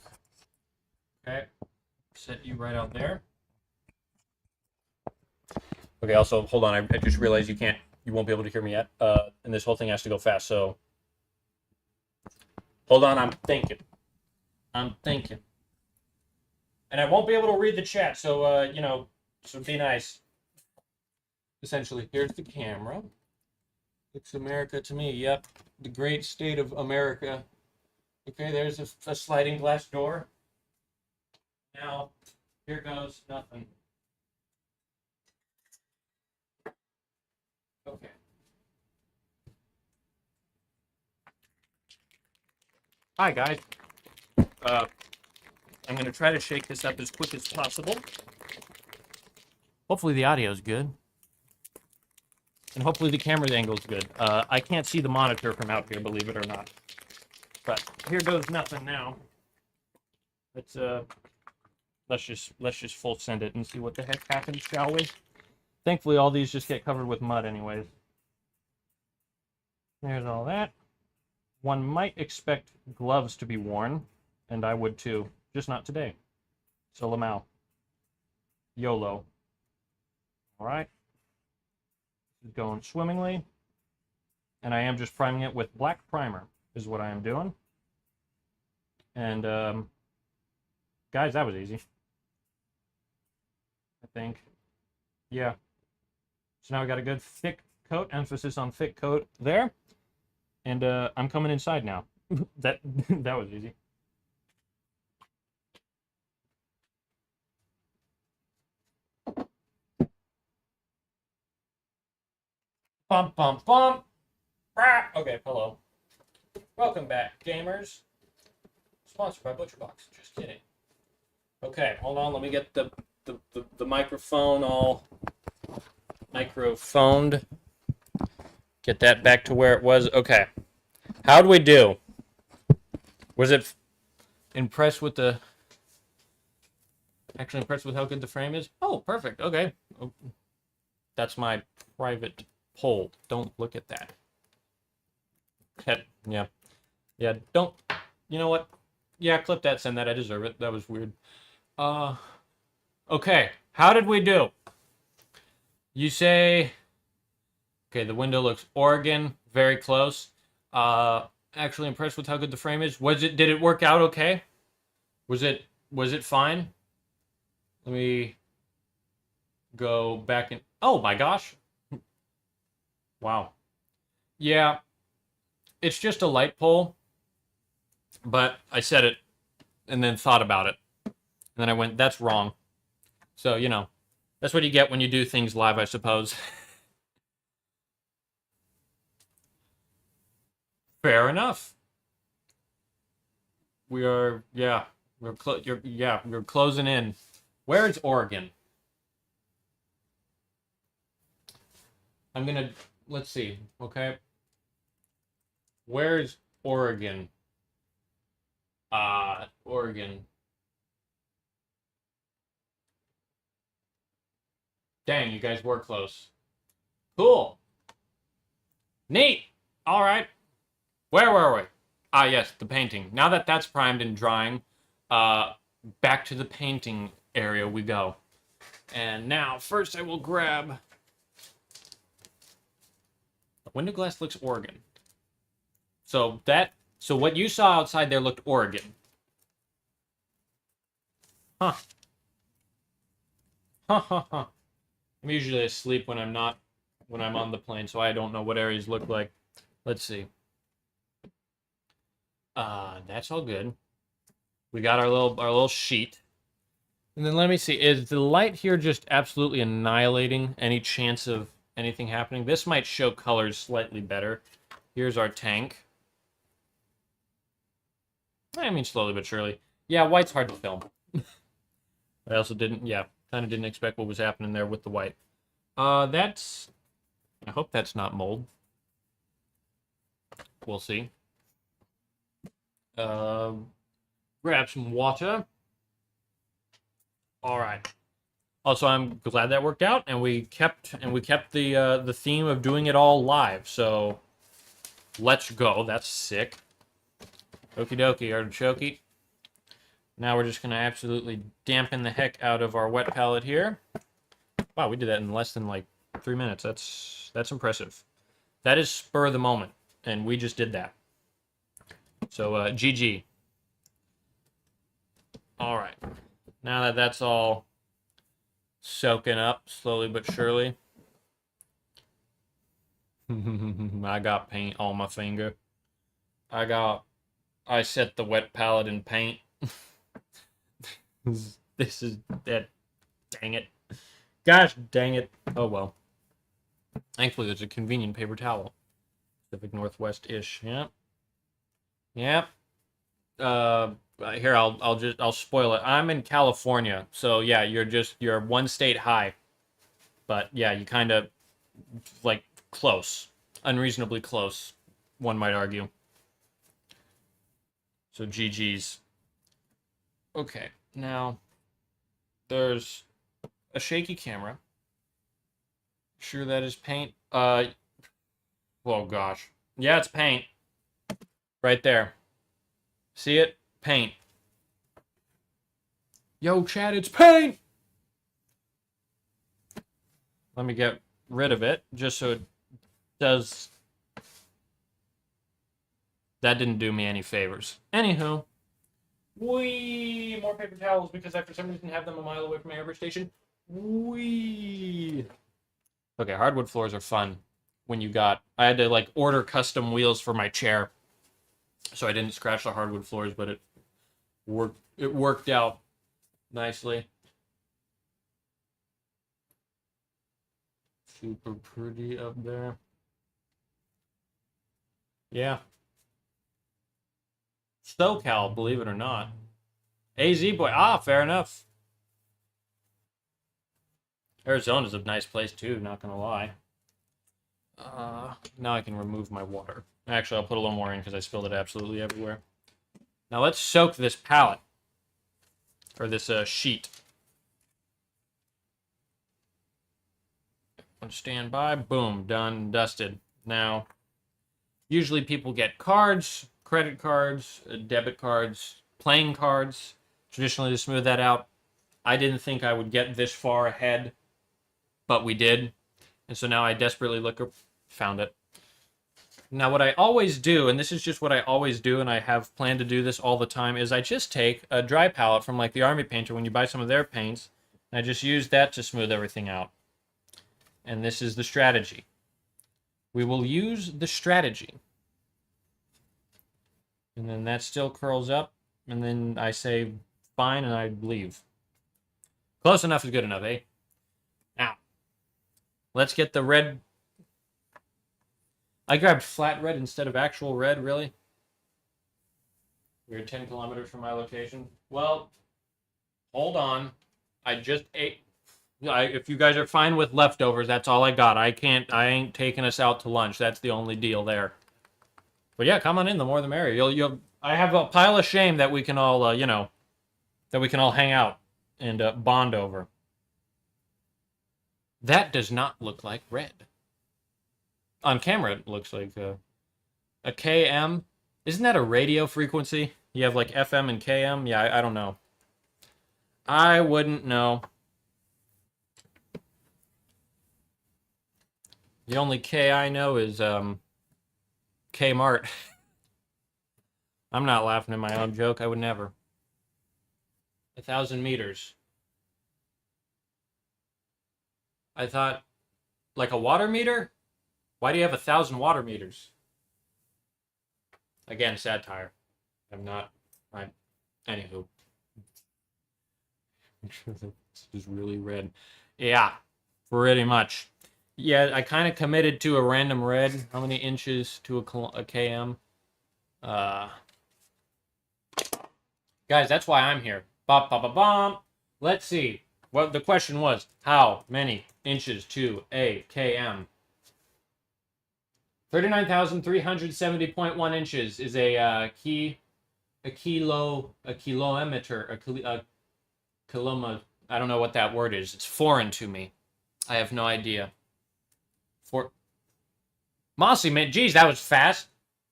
Okay. Set you right out there. Okay, also, hold on. I just realized you won't be able to hear me yet. And this whole thing has to go fast, so. Hold on, I'm thinking. And I won't be able to read the chat, so, so be nice. Essentially, here's the camera. Looks America to me. Yep. The great state of America. Okay, there's a sliding glass door. Now, here goes nothing. Okay. Hi, guys. I'm going to try to shake this up as quick as possible. Hopefully the audio is good. And hopefully the camera angle is good. I can't see the monitor from out here, believe it or not. But here goes nothing now. Let's just full send it and see what the heck happens, shall we? Thankfully, all these just get covered with mud anyways. There's all that. One might expect gloves to be worn, and I would too. Just not today. So Lamau. YOLO. Alright. This is going swimmingly. And I am just priming it with black primer, is what I am doing. And, guys, that was easy. I think. Yeah. So now we got a good thick coat, emphasis on thick coat there. And I'm coming inside now. that was easy. Bum bum bum. Ah, okay, hello. Welcome back, gamers. Sponsored by ButcherBox. Just kidding. Okay, hold on. Let me get the microphone all microphoned. Get that back to where it was. Okay. How'd we do? Was it impressed with the... Actually impressed with how good the frame is? Oh, perfect. Okay. Oh, that's my private poll. Don't look at that. Yeah. Yeah, don't... You know what? Yeah, clip that, send that. I deserve it. That was weird. Okay. How did we do? You say... Okay, the window looks Oregon, very close. Actually impressed with how good the frame is. Did it work out okay? Was it fine? Let me go back and... Oh my gosh. Wow. Yeah. It's just a light pole. But I said it and then thought about it. And then I went, that's wrong. So, you know, that's what you get when you do things live, I suppose. Fair enough. We are, yeah, we're closing in. Where is Oregon? I'm gonna, let's see, okay. Where's Oregon? Oregon. Dang, you guys were close. Cool. Neat. All right. Where were we? Ah, yes, the painting. Now that that's primed and drying, back to the painting area we go. And now, first I will grab... Window glass looks Oregon. So what you saw outside there looked Oregon. Huh. Huh, huh, huh. I'm usually asleep when I'm on the plane, so I don't know what areas look like. Let's see. That's all good. We got our little sheet. And then let me see. Is the light here just absolutely annihilating any chance of anything happening? This might show colors slightly better. Here's our tank. I mean, slowly but surely. Yeah, white's hard to film. I also kind of didn't expect what was happening there with the white. That's... I hope that's not mold. We'll see. Grab some water. All right. Also, I'm glad that worked out, and we kept the theme of doing it all live. So, let's go. That's sick. Okie dokie, artichoke. Now we're just gonna absolutely dampen the heck out of our wet palette here. Wow, we did that in less than like 3 minutes. That's impressive. That is spur of the moment, and we just did that. So, GG. All right. Now that that's all soaking up slowly but surely. I got paint on my finger. I set the wet palette in paint. This is that. Dang it. Gosh dang it. Oh well. Thankfully there's a convenient paper towel. Pacific Northwest-ish. Yep. Yep. Here I'll spoil it. I'm in California, so yeah, you're one state high. But yeah, you kind of like close, unreasonably close, one might argue. So GG's. Okay, now there's a shaky camera. Sure that is paint? Oh gosh. Yeah, it's paint. Right there. See it? Paint. Yo, Chad, it's paint! Let me get rid of it, just so it does... That didn't do me any favors. Anywho. Whee! More paper towels, because I for some reason have them a mile away from my airport station. Whee! Okay, hardwood floors are fun. When you got... I had to, like, order custom wheels for my chair. So I didn't scratch the hardwood floors, but it worked out nicely. Super pretty up there. Yeah. SoCal, believe it or not. AZ boy. Ah, fair enough. Arizona's a nice place too, not gonna lie. Now I can remove my water. Actually, I'll put a little more in because I spilled it absolutely everywhere. Now let's soak this palette. Or this sheet. On standby. Boom. Done. Dusted. Now, usually people get cards, credit cards, debit cards, playing cards, traditionally to smooth that out. I didn't think I would get this far ahead, but we did. And so now I desperately found it. Now what I always do, and this is just what I always do, and I have planned to do this all the time, is I just take a dry palette from like the Army Painter when you buy some of their paints, and I just use that to smooth everything out. And this is the strategy. We will use the strategy And then that still curls up. And then I say fine and I leave. Close enough is good enough, eh? Now, let's get the red. I grabbed flat red instead of actual red, really? We're 10 kilometers from my location. Well, hold on. I just ate. If you guys are fine with leftovers, that's all I got. I ain't taking us out to lunch. That's the only deal there. But yeah, come on in. The more the merrier. I have a pile of shame that we can all, that we can all hang out and bond over. That does not look like red. On camera, it looks like a KM. Isn't that a radio frequency? You have like FM and KM? Yeah, I don't know. I wouldn't know. The only K I know is Kmart. I'm not laughing at my own joke. I would never. 1,000 meters. I thought, like a water meter? Why do you have 1,000 water meters? Again, satire. Anywho. This is really red. Yeah, pretty much. Yeah, I kind of committed to a random red. How many inches to a km? Guys, that's why I'm here. Bop, bop, bop, bop. Let's see. Well, the question was, how many inches to a km? 39,370.1 inches is a kilometer, kiloma. I don't know what that word is. It's foreign to me. I have no idea. Mossy, man, geez, that was fast.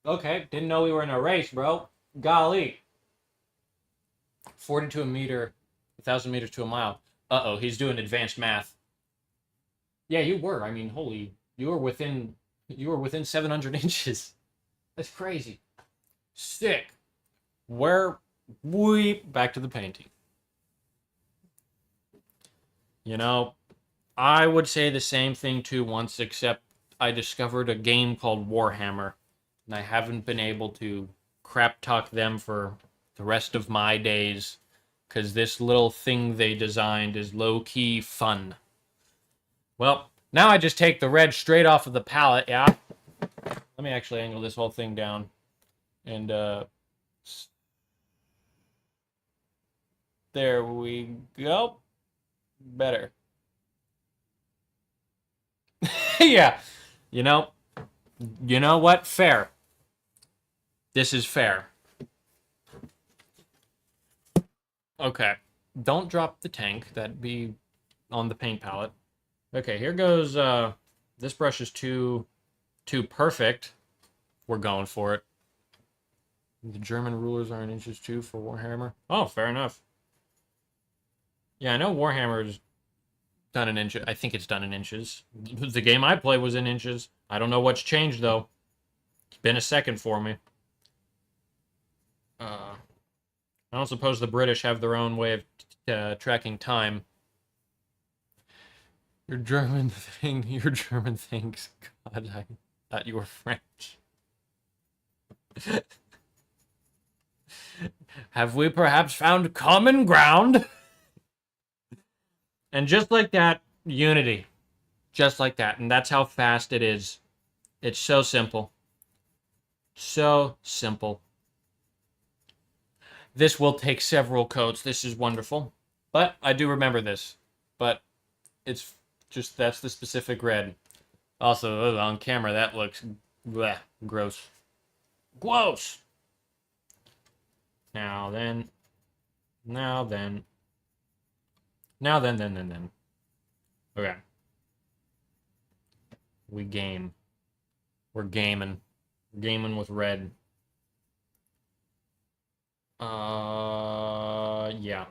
Okay, didn't know we were in a race, bro. Golly. 40 to a meter, 1,000 meters to a mile. Uh-oh, he's doing advanced math. Yeah, you were. I mean, you were within 700 inches. That's crazy. Sick. Back to the painting. You know, I would say the same thing too once, except I discovered a game called Warhammer, and I haven't been able to crap talk them for the rest of my days, because this little thing they designed is low-key fun. Well, now I just take the red straight off of the palette, yeah? Let me actually angle this whole thing down, and, there we go. Better. Yeah. You know what? Fair. This is fair. Okay. Don't drop the tank. That'd be on the paint palette. Okay, here goes, this brush is too perfect. We're going for it. The German rulers are in inches too for Warhammer. Oh, fair enough. Yeah, I know Warhammer's done in inches. I think it's done in inches. The game I play was in inches. I don't know what's changed, though. It's been a second for me. I don't suppose the British have their own way of tracking time. Your German thinks. God, I thought you were French. Have we perhaps found common ground? And just like that, unity. Just like that. And that's how fast it is. It's so simple. So simple. This will take several coats. This is wonderful. But I do remember this. But it's just, that's the specific red. Also, on camera, that looks bleh, gross. Gross! Now then. Okay. We game. We're gaming. Gaming with red. Yeah.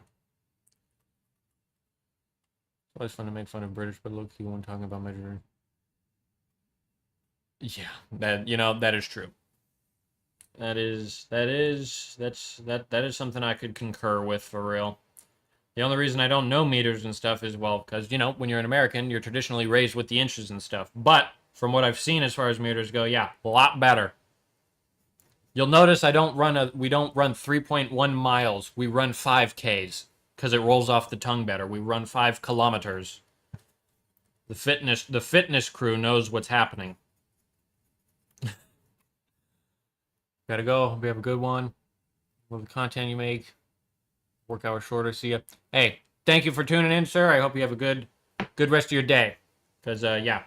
It's always fun to make fun of British, but low-key when talking about measuring. Yeah, that is true. That is something I could concur with for real. The only reason I don't know meters and stuff is, well, because, when you're an American, you're traditionally raised with the inches and stuff. But from what I've seen as far as meters go, yeah, a lot better. You'll notice we don't run 3.1 miles. We run 5Ks because it rolls off the tongue better. We run 5 kilometers. The fitness crew knows what's happening. Gotta go. Hope you have a good one. Love the content you make. Work hours shorter. See ya. Hey, thank you for tuning in, sir. I hope you have a good rest of your day. Because, yeah,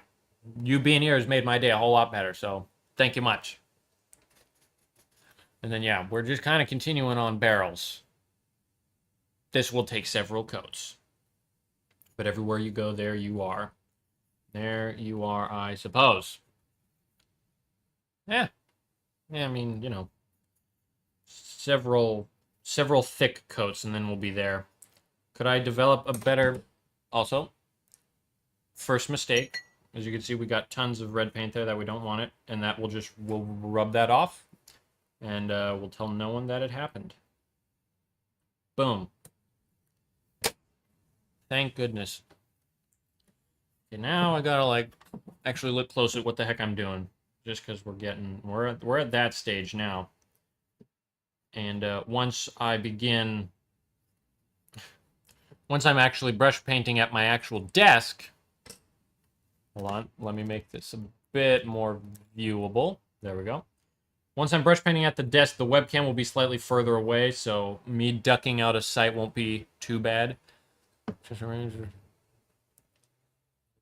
you being here has made my day a whole lot better. So, thank you much. And then, yeah, we're just kind of continuing on barrels. This will take several coats. But everywhere you go, there you are. There you are, I suppose. Yeah. Yeah, I mean, you know, several thick coats, and then we'll be there. Could I develop a better... Also, first mistake. As you can see, we got tons of red paint there that we don't want it, and that we'll rub that off, and we'll tell no one that it happened. Boom. Thank goodness. Okay, now I gotta, like, actually look close at what the heck I'm doing. Just because we're at that stage now. And once I'm actually brush painting at my actual desk, hold on, let me make this a bit more viewable. There we go. Once I'm brush painting at the desk, the webcam will be slightly further away, so me ducking out of sight won't be too bad. Just arrange.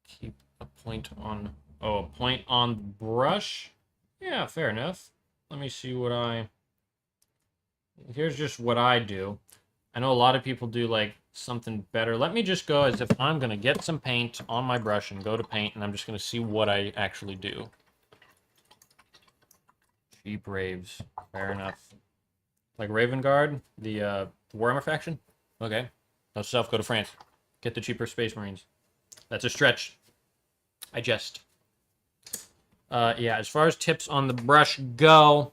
Keep a point on. Oh, a point on the brush? Yeah, fair enough. Let me see here's just what I do. I know a lot of people do, like, something better. Let me just go as if I'm going to get some paint on my brush and go to paint, and I'm just going to see what I actually do. Cheap raves. Fair enough. Like Raven Guard? The Warhammer faction? Okay. No stuff, go to France. Get the cheaper Space Marines. That's a stretch. I jest. Yeah, as far as tips on the brush go...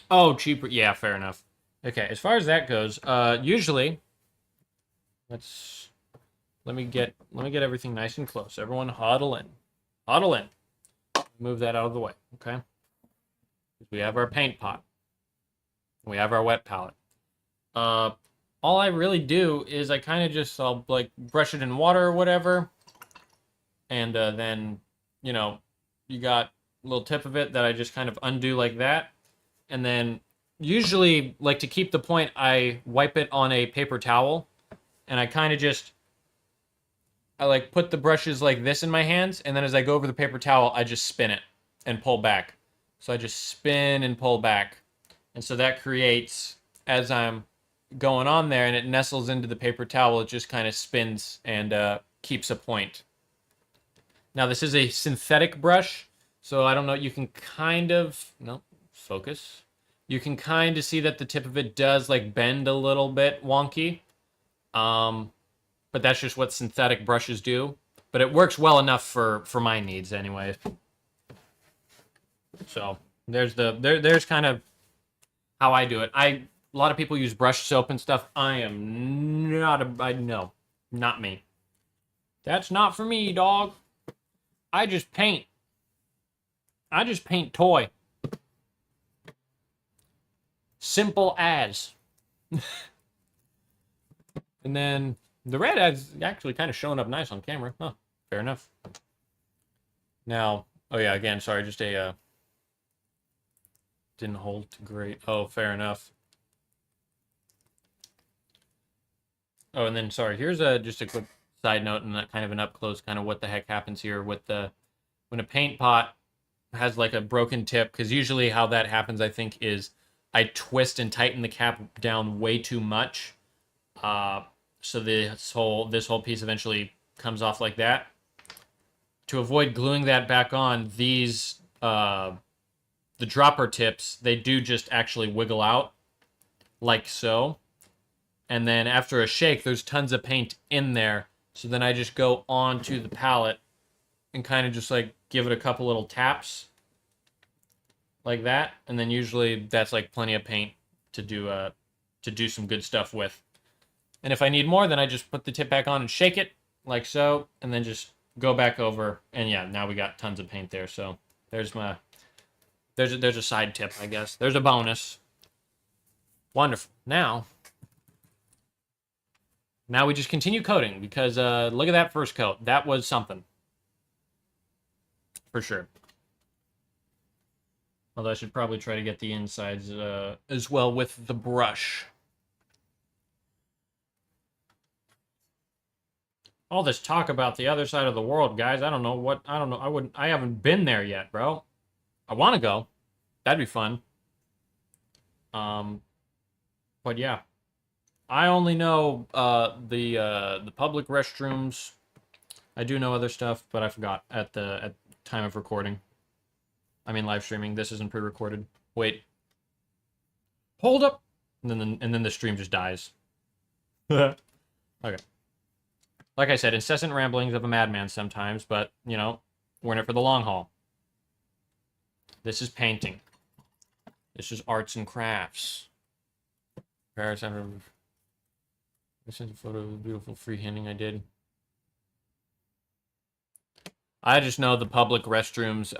Oh, cheaper. Yeah, fair enough. Okay, as far as that goes, usually... Let me get everything nice and close. Everyone huddle in. Huddle in. Move that out of the way, okay? We have our paint pot. We have our wet palette. All I really do is I kind of just, I'll, like, brush it in water or whatever. And then, you know, you got a little tip of it that I just kind of undo like that. And then usually, like, to keep the point, I wipe it on a paper towel. And I kind of just, I, like, put the brushes like this in my hands. And then as I go over the paper towel, I just spin it and pull back. So I just spin and pull back. And so that creates, as I'm going on there and it nestles into the paper towel, it just kind of spins and keeps a point. Now, this is a synthetic brush, so I don't know, you can kind of, no, focus. You can kind of see that the tip of it does, like, bend a little bit wonky. But that's just what synthetic brushes do. But it works well enough for my needs anyway. So, there's kind of how I do it. A lot of people use brush soap and stuff. I am no, not me. That's not for me, dog. I just paint. I just paint toy. Simple as. And then the red is actually kind of showing up nice on camera. Huh, fair enough. Now, oh yeah, again, sorry, just didn't hold great. Oh, fair enough. Oh, and then, sorry, here's just a quick side note and that kind of an up close kind of what the heck happens here with when a paint pot has like a broken tip, because usually how that happens, I think, is I twist and tighten the cap down way too much, so this whole piece eventually comes off like that. To avoid gluing that back on, these the dropper tips, they do just actually wiggle out like so, and then after a shake, there's tons of paint in there. So then I just go onto the palette and kind of just like give it a couple little taps like that. And then usually that's like plenty of paint to do some good stuff with. And if I need more, then I just put the tip back on and shake it like so, and then just go back over. And yeah, now we got tons of paint there. So There's my there's a side tip, I guess. There's a bonus. Wonderful. Now we just continue coating because look at that first coat. That was something. For sure. Although I should probably try to get the insides as well with the brush. All this talk about the other side of the world, guys. I don't know. I haven't been there yet, bro. I want to go. That'd be fun. But yeah. I only know the public restrooms. I do know other stuff, but I forgot at time of recording. I mean live streaming. This isn't pre-recorded. Wait. Hold up. And then the stream just dies. Okay. Like I said, incessant ramblings of a madman sometimes, but, you know, we're in it for the long haul. This is painting. This is arts and crafts. Paris, I sent a photo of the beautiful freehanding I did. I just know the public restrooms,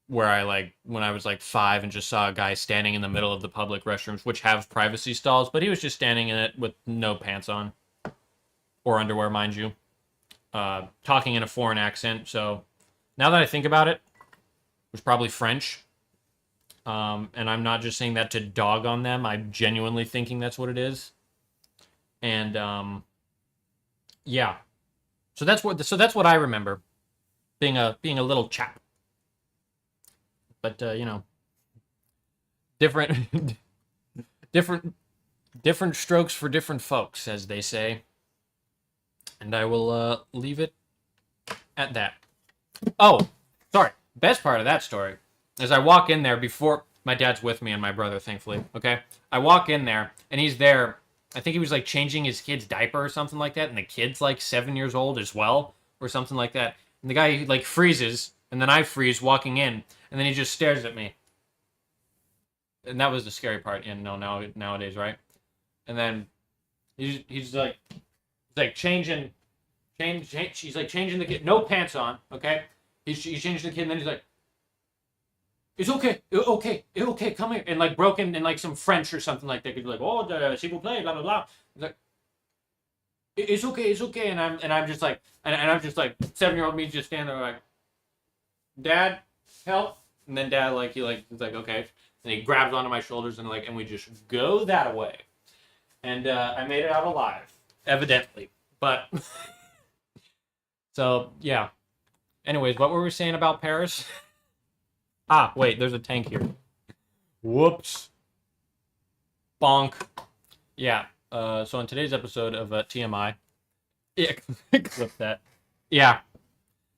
where I, when I was, 5 and just saw a guy standing in the middle of the public restrooms, which have privacy stalls, but he was just standing in it with no pants on. Or underwear, mind you. Talking in a foreign accent, so... Now that I think about it, it was probably French. And I'm not just saying that to dog on them, I'm genuinely thinking that's what it is. And, yeah. So that's what I remember. Being a little chap. But, you know, different strokes for different folks, as they say. And I will leave it at that. Oh, sorry. Best part of that story is I walk in there before my dad's with me and my brother, thankfully. Okay, I walk in there and he's there. I think he was changing his kid's diaper or something like that, and the kid's 7 years old as well, or something like that. And the guy freezes, and then I freeze walking in, and then he just stares at me. And that was the scary part. And nowadays, right? And then he's changing the kid, no pants on, okay? He's changing the kid, and then he's like, it's okay, come here. And broken in some French or something like that. He's like, oh, s'il vous plaît, blah, blah, blah. He's like, it's okay. And I'm just like, 7-year-old me just standing there like, Dad, help. And then Dad, he's like, okay. And he grabs onto my shoulders and and we just go that way. And I made it out alive, evidently. But, so, yeah. Anyways, what were we saying about Paris? Ah, wait, there's a tank here. Whoops. Bonk. Yeah, so in today's episode of TMI... Yeah, clip that. Yeah.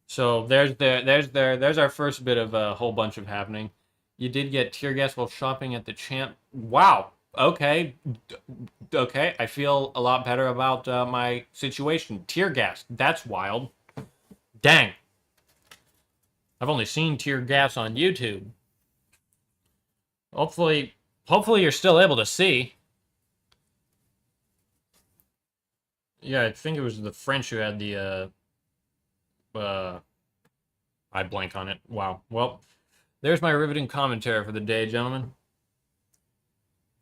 So there's our first bit of a whole bunch of happening. You did get tear gas while shopping at the Champ. Wow. Okay. Okay, I feel a lot better about my situation. Tear gas. That's wild. Dang. I've only seen tear gas on YouTube. Hopefully you're still able to see. Yeah, I think it was the French who had the, I blank on it. Wow. Well, there's my riveting commentary for the day, gentlemen.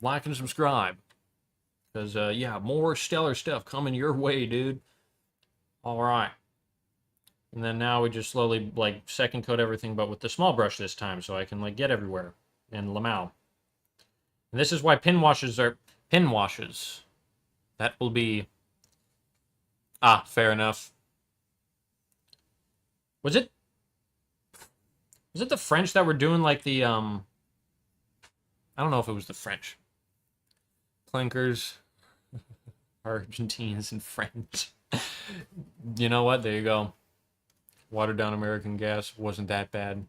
Like and subscribe. Because, yeah, more stellar stuff coming your way, dude. All right. And then now we just slowly, second coat everything, but with the small brush this time, so I can, get everywhere in Lamau. And this is why pin washes are pin washes. That will be... Ah, fair enough. Was it the French that were doing, the, I don't know if it was the French. Clinkers, Argentines, and French. You know what? There you go. Watered down American gas wasn't that bad.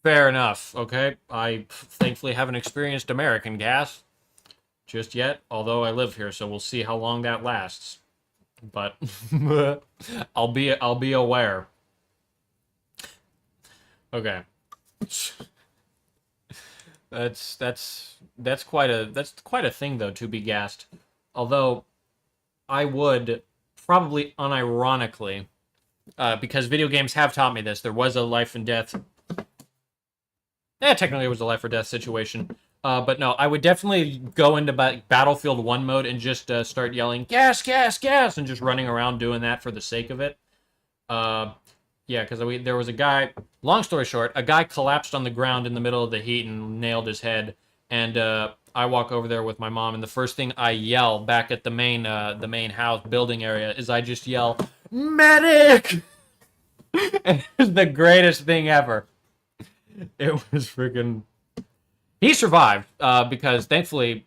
Fair enough, okay? I thankfully haven't experienced American gas just yet, although I live here, so we'll see how long that lasts. But I'll be aware. Okay. That's quite a thing though, to be gassed. Although I would probably unironically because video games have taught me this. There was a life and death. Technically it was a life or death situation. But no, I would definitely go into Battlefield 1 mode and just start yelling, gas, gas, gas, and just running around doing that for the sake of it. Yeah, because there was a guy, long story short, a guy collapsed on the ground in the middle of the heat and nailed his head. And I walk over there with my mom, and the first thing I yell back at the main house building area is I just yell, medic! And it was the greatest thing ever. It was freaking... He survived because thankfully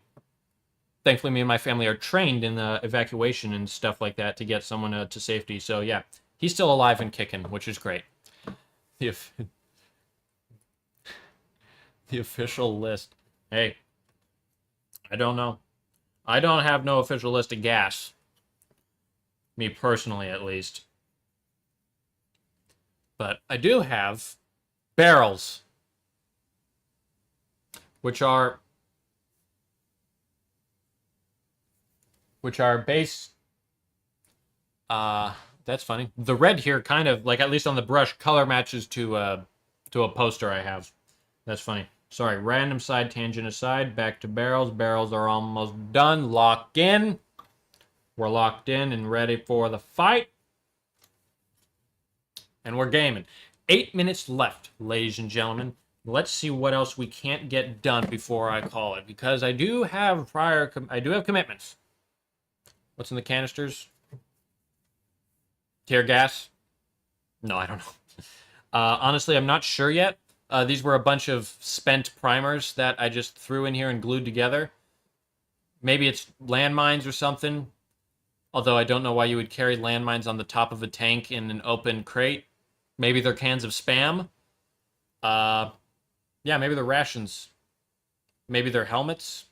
me and my family are trained in evacuation and stuff like that to get someone to safety. So yeah, he's still alive and kicking, which is great. The official list. Hey, I don't know. I don't have no official list of gas. Me personally, at least. But I do have barrels, which are base. That's funny. The red here kind of, like, at least on the brush, color matches to a poster I have. That's funny. Sorry, random side tangent aside, back to barrels. Barrels are almost done. Lock in. We're locked in and ready for the fight. And we're gaming. 8 minutes left, ladies and gentlemen. Let's see what else we can't get done before I call it, because I do have commitments. What's in the canisters? Tear gas? No, I don't know. Honestly, I'm not sure yet. These were a bunch of spent primers that I just threw in here and glued together. Maybe it's landmines or something. Although I don't know why you would carry landmines on the top of a tank in an open crate. Maybe they're cans of Spam. Yeah, maybe they're rations. Maybe they're helmets.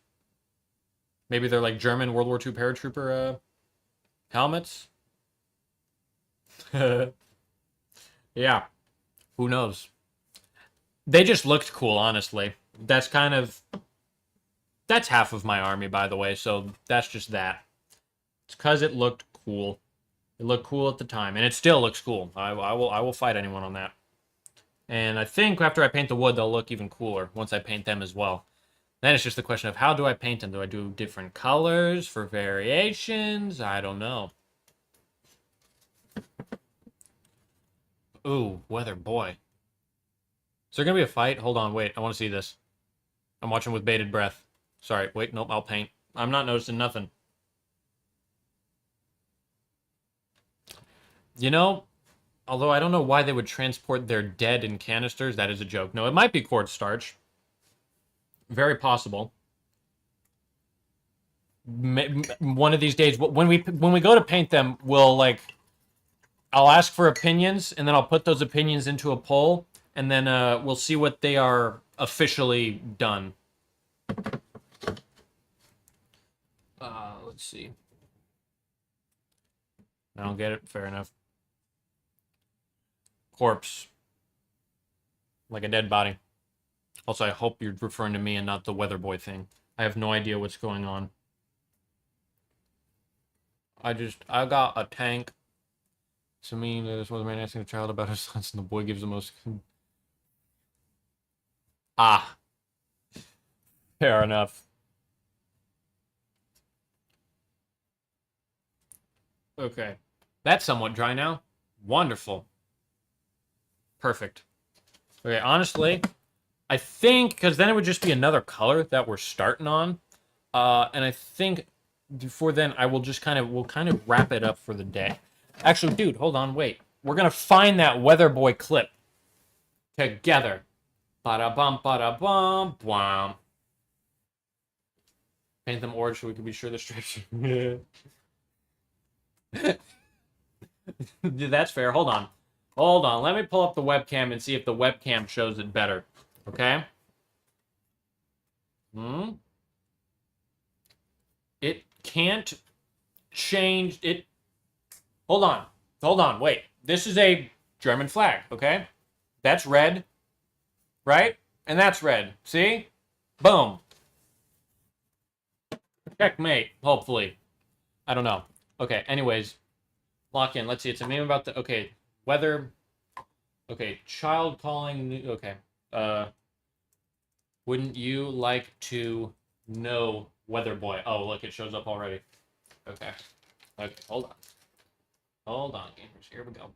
Maybe they're like German World War II paratrooper helmets. Yeah, who knows? They just looked cool, honestly. That's half of my army, by the way, so that's just that. It's because it looked cool. It looked cool at the time, and it still looks cool. I will fight anyone on that. And I think after I paint the wood, they'll look even cooler once I paint them as well. Then it's just the question of how do I paint them? Do I do different colors for variations? I don't know. Ooh, weather, boy. Is there going to be a fight? Hold on, wait. I want to see this. I'm watching with bated breath. Sorry, wait, nope, I'll paint. I'm not noticing nothing. You know, although I don't know why they would transport their dead in canisters. That is a joke. No, it might be cornstarch. Very possible. One of these days, when we go to paint them, I'll ask for opinions, and then I'll put those opinions into a poll, and then we'll see what they are officially done. Let's see. I don't get it. Fair enough. Corpse. Like a dead body. Also, I hope you're referring to me and not the weather boy thing. I have no idea what's going on. I got a tank. To me, this was a man asking a child about his sons, and the boy gives the most... Ah. Fair enough. Okay. That's somewhat dry now. Wonderful. Perfect. Okay, honestly, I think, because then it would just be another color that we're starting on. And I think before then, we'll kind of wrap it up for the day. Actually, dude, hold on, wait. We're going to find that Weather Boy clip together. Ba-da-bum, ba-da-bum, bwam. Paint them orange so we can be sure the strips. Dude, that's fair. Hold on. Hold on. Let me pull up the webcam and see if the webcam shows it better. Okay? It can't change it. Hold on. Hold on. Wait. This is a German flag, okay? That's red, right? And that's red. See? Boom. Checkmate, hopefully. I don't know. Okay, anyways. Lock in. Let's see. It's a meme about the... Okay. Weather. Okay, child calling. Okay. Wouldn't you like to know weather boy? Oh, look, it shows up already. Okay. Okay, hold on. Hold on, gamers. Here we go.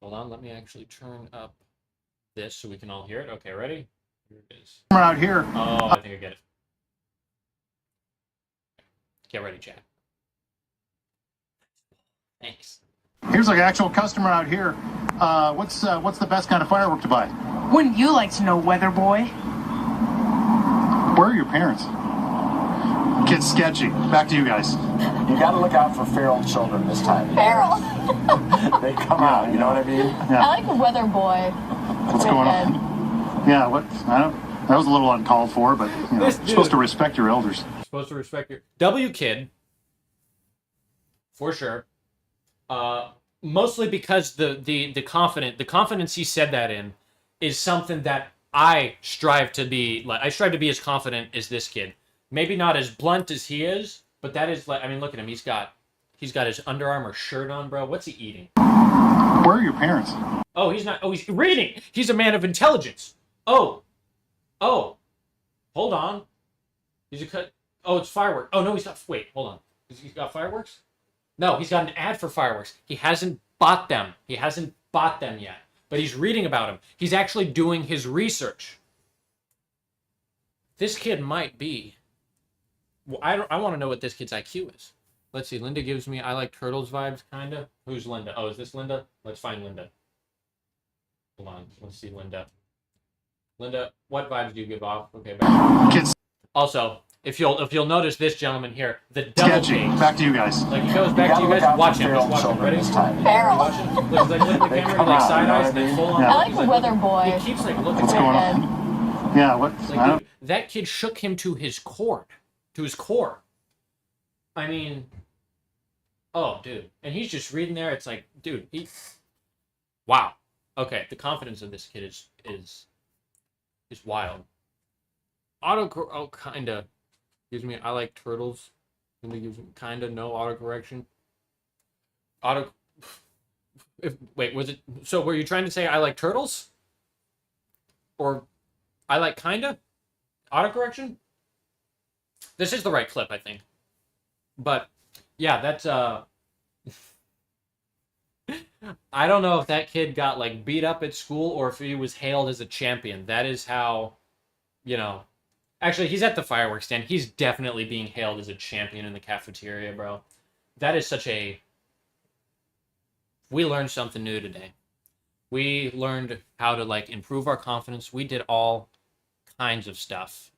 Hold on, let me actually turn up this so we can all hear it. Okay, ready? Here it is. We're out here. Oh, I think I get it. Get ready, chat. Thanks. Here's like an actual customer out here. What's the best kind of firework to buy? Wouldn't you like to know, weather boy? Where are your parents? Kid's sketchy. Back to you guys. You got to look out for feral children this time. Feral. They come out, you know what I mean? Yeah. I like a weather boy. What's going on? Yeah, what? I don't. That was a little uncalled for, but you know, you're supposed to respect your elders. Supposed to respect your W kid. For sure. Mostly because the confidence he said that in is something that I strive to be like. I strive to be as confident as this kid. Maybe not as blunt as he is, but that is like. I mean, look at him. He's got his Under Armour shirt on, bro. What's he eating? Where are your parents? Oh, he's not. Oh, he's reading. He's a man of intelligence. Oh, hold on. He's a cut. Oh, it's fireworks. Oh no, he's got. Wait, hold on. He's got fireworks. No, he's got an ad for fireworks. He hasn't bought them. He hasn't bought them yet. But he's reading about them. He's actually doing his research. This kid might be. Well, I want to know what this kid's IQ is. Let's see. Linda gives me I like turtles vibes, kinda. Who's Linda? Oh, is this Linda? Let's find Linda. Hold on. Let's see Linda. Linda, what vibes do you give off? Okay. Back. Kids. Also, if you'll notice this gentleman here, the double Sketchy. gaze. Back to you guys. Like he goes back to you guys. Watch him. Just watch him. Ready? Feral. Watch him. Look, he's like looking at the camera. He like side eyes and then full on. I like He's a weather looking- boy. He keeps like looking. What's at going him. on? Yeah, what? Like, I don't. dude, that kid shook him to his core. To his core. I mean, oh, dude. And he's just reading there. It's like, dude, wow. Okay, the confidence of this kid is wild. Kinda. Gives me, I like turtles. And it gives me kinda no autocorrection. Wait, was it, so were you trying to say I like turtles? Or I like kinda? Autocorrection? This is the right clip, I think. But yeah, that's I don't know if that kid got like beat up at school or if he was hailed as a champion. That is how, you know. Actually, he's at the fireworks stand. He's definitely being hailed as a champion in the cafeteria, bro. That is such a. We learned something new today. We learned how to like improve our confidence. We did all kinds of stuff.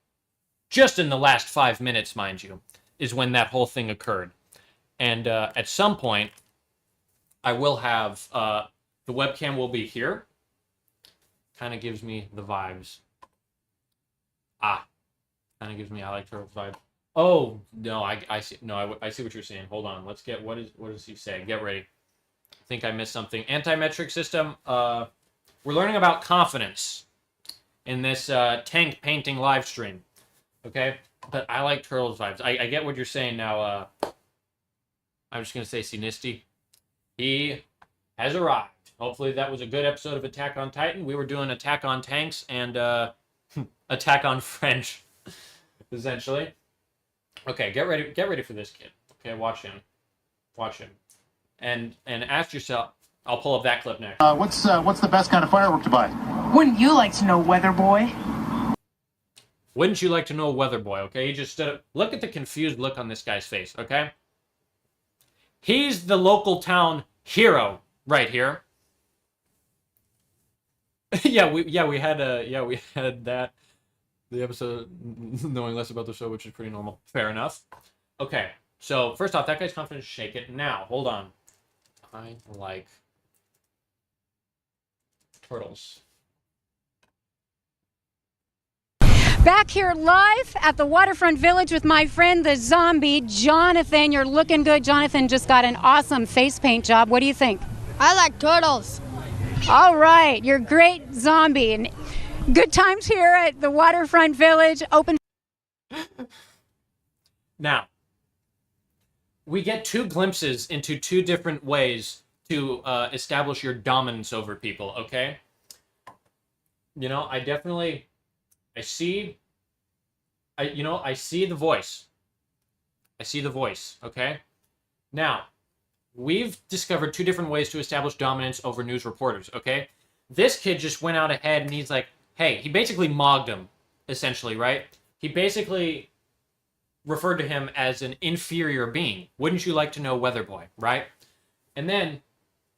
Just in the last 5 minutes, mind you, is when that whole thing occurred. And at some point, I will have, the webcam will be here. Kind of gives me the vibes. Kind of gives me I like turtles vibe. Oh, no, I see. No, I see what you're saying. Hold on. Let's get, what does he say? Get ready. I think I missed something. Anti-metric system. We're learning about confidence in this tank painting live stream. Okay? But I like turtles vibes. I get what you're saying now. I'm just going to say Sinisty. He has arrived. Hopefully that was a good episode of Attack on Titan. We were doing Attack on Tanks and Attack on French, essentially. Okay, get ready for this kid. Okay, watch him. And ask yourself, I'll pull up that clip next. What's the best kind of firework to buy? Wouldn't you like to know, weather boy? Wouldn't you like to know a weather boy, okay? He just stood up. Look at the confused look on this guy's face, okay? He's the local town hero right here. we had that. The episode knowing less about the show, which is pretty normal. Fair enough. Okay, so first off, that guy's confidence, shake it. Now, hold on. I like turtles. Back here live at the Waterfront Village with my friend, the zombie, Jonathan. You're looking good. Jonathan just got an awesome face paint job. What do you think? I like turtles. All right, you're great, zombie. And good times here at the Waterfront Village. Open. Now, we get two glimpses into two different ways to establish your dominance over people, okay? You know, I see the voice. I see the voice, okay? Now, we've discovered two different ways to establish dominance over news reporters, okay? This kid just went out ahead and he's like, hey, he basically mogged him, essentially, right? He basically referred to him as an inferior being. Wouldn't you like to know, Weather Boy, right? And then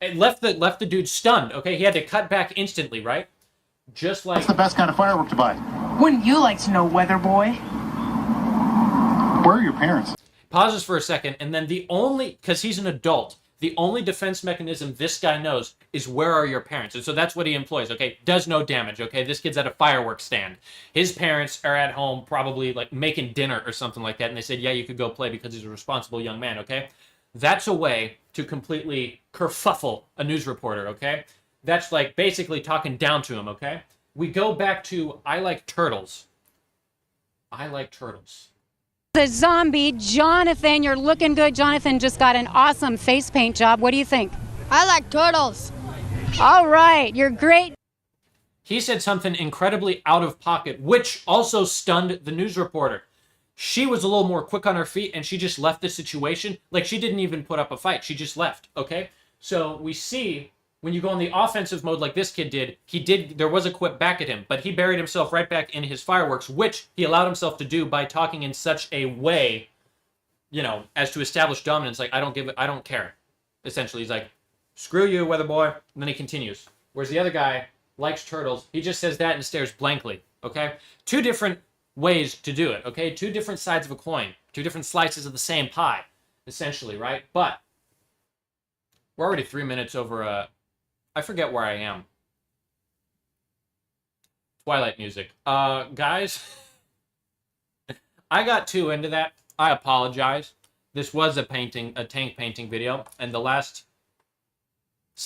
it left the dude stunned, okay? He had to cut back instantly, right? Just like... What's the best kind of firework to buy? Wouldn't you like to know, Weather Boy? Where are your parents? Pauses for a second, and then because he's an adult, the only defense mechanism this guy knows is where are your parents? And so that's what he employs, okay? Does no damage, okay? This kid's at a fireworks stand. His parents are at home probably like making dinner or something like that, and they said, yeah, you could go play because he's a responsible young man, okay? That's a way to completely kerfuffle a news reporter, okay? That's like basically talking down to him, okay? We go back to I like turtles. I like turtles. The zombie, Jonathan, you're looking good. Jonathan just got an awesome face paint job. What do you think? I like turtles. All right, you're great. He said something incredibly out of pocket, which also stunned the news reporter. She was a little more quick on her feet, and she just left the situation. Like, she didn't even put up a fight. She just left, okay? So we see, when you go on the offensive mode like this kid did, there was a quip back at him, but he buried himself right back in his fireworks, which he allowed himself to do by talking in such a way, you know, as to establish dominance. Like, I don't care. Essentially, he's like, screw you, Weather Boy. And then he continues. Whereas the other guy likes turtles. He just says that and stares blankly, okay? Two different ways to do it, okay? Two different sides of a coin. Two different slices of the same pie, essentially, right? But we're already 3 minutes over I forget where I am. Twilight music. Guys, I got too into that. I apologize. This was a tank painting video, and the last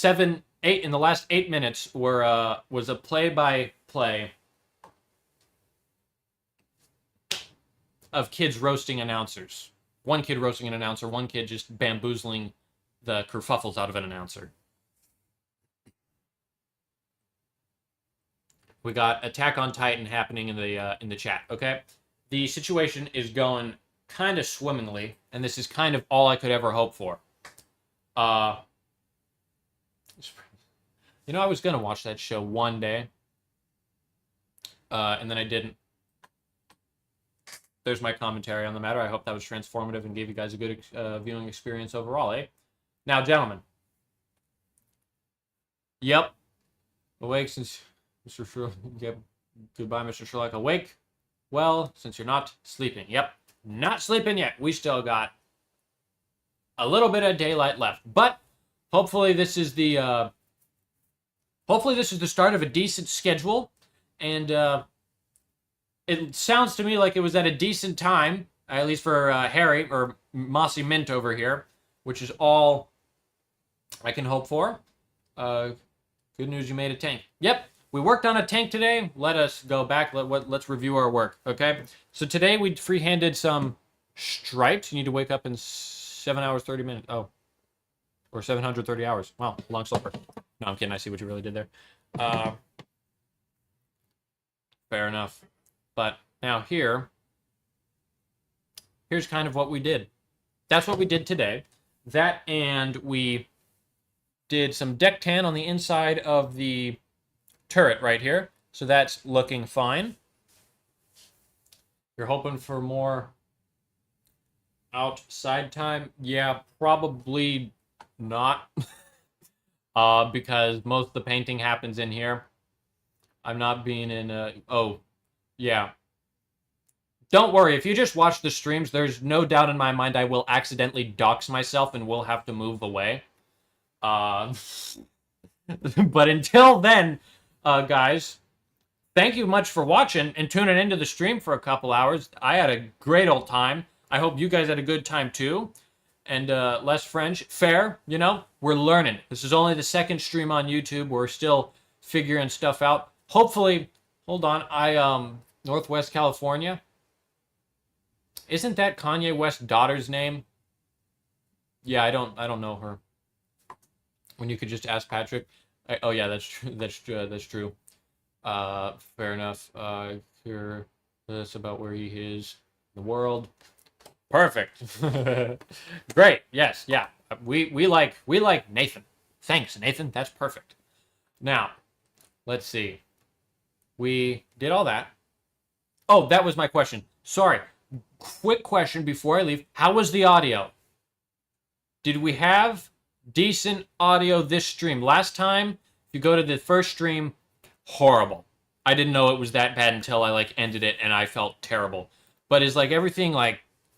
8 minutes was a play-by-play of kids roasting announcers. One kid roasting an announcer, one kid just bamboozling the kerfuffles out of an announcer. We got Attack on Titan happening in the chat, okay? The situation is going kind of swimmingly, and this is kind of all I could ever hope for. You know, I was going to watch that show one day, and then I didn't. There's my commentary on the matter. I hope that was transformative and gave you guys a good viewing experience overall, eh? Now, gentlemen. Yep. Awake since Mr. Sherlock. Yep. Goodbye, Mr. Sherlock. Awake? Well, since you're not sleeping. Yep. Not sleeping yet. We still got a little bit of daylight left. But hopefully this is the start of a decent schedule. And it sounds to me like it was at a decent time, at least for Harry, or Mossy Mint over here, which is all I can hope for. Good news, you made a tank. Yep, we worked on a tank today. Let us go back. Let's review our work, okay? So today we free-handed some stripes. You need to wake up in 7 hours, 30 minutes. Oh, or 730 hours. Wow, long slipper. No, I'm kidding. I see what you really did there. Fair enough. But now here's kind of what we did. That's what we did today. That, and we did some deck tan on the inside of the turret right here. So that's looking fine. You're hoping for more outside time? Yeah, probably not. Because most of the painting happens in here. I'm not being in oh, yeah. Don't worry, if you just watch the streams, there's no doubt in my mind I will accidentally dox myself and will have to move away. But until then, guys, thank you much for watching and tuning into the stream for a couple hours. I had a great old time. I hope you guys had a good time too. And less French. Fair, you know, we're learning. This is only the second stream on YouTube. We're still figuring stuff out. Hopefully, hold on, Northwest California. Isn't that Kanye West's daughter's name? Yeah, I don't know her. When you could just ask Patrick. Oh yeah, that's true. That's true. Fair enough. Hear this about where he is in the world. Perfect. Great. Yes. Yeah. We like Nathan. Thanks, Nathan. That's perfect. Now, let's see. We did all that. Oh, that was my question. Sorry. Quick question before I leave. How was the audio? Did we have decent audio this stream? Last time, if you go to the first stream, horrible. I didn't know it was that bad until I ended it and I felt terrible. But is everything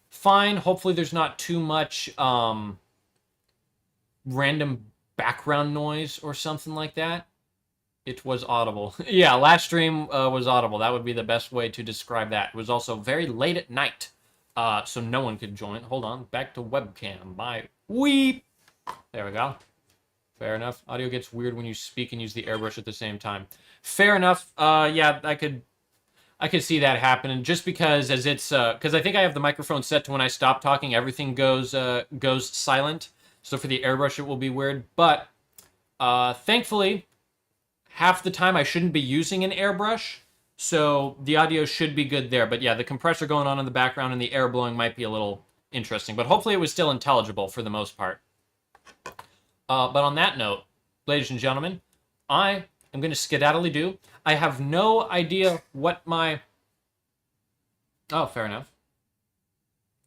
fine? Hopefully there's not too much random background noise or something like that. It was audible. Yeah, last stream was audible. That would be the best way to describe that. It was also very late at night, so no one could join. Hold on, back to webcam. Bye. Weep. There we go. Fair enough. Audio gets weird when you speak and use the airbrush at the same time. Fair enough. Yeah, I could see that happening. Just because because I think I have the microphone set to when I stop talking, everything goes silent. So for the airbrush, it will be weird. But thankfully, half the time I shouldn't be using an airbrush, so the audio should be good there. But yeah, the compressor going on in the background and the air blowing might be a little interesting. But hopefully it was still intelligible for the most part. But on that note, ladies and gentlemen, I am going to skedaddly do. I have no idea what my... Oh, fair enough.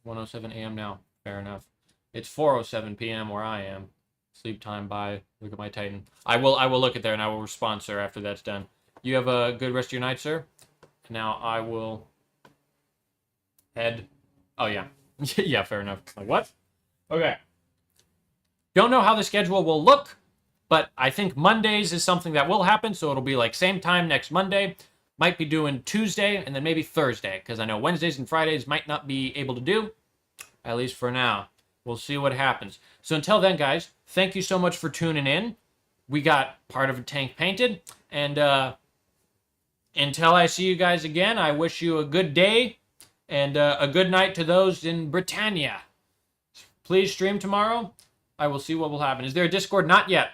1:07 a.m. now. Fair enough. It's 4:07 p.m. where I am. Sleep time, bye. Look at my Titan. I will look at there and I will respond, sir, after that's done. You have a good rest of your night, sir. Now I will head... Oh, yeah. Yeah, fair enough. What? Okay. Don't know how the schedule will look, but I think Mondays is something that will happen, so it'll be same time next Monday. Might be doing Tuesday and then maybe Thursday, because I know Wednesdays and Fridays might not be able to do, at least for now. We'll see what happens. So until then, guys, thank you so much for tuning in. We got part of a tank painted, and until I see you guys again, I wish you a good day and a good night to those in Britannia. Please stream tomorrow. I will see what will happen. Is there a Discord? Not yet.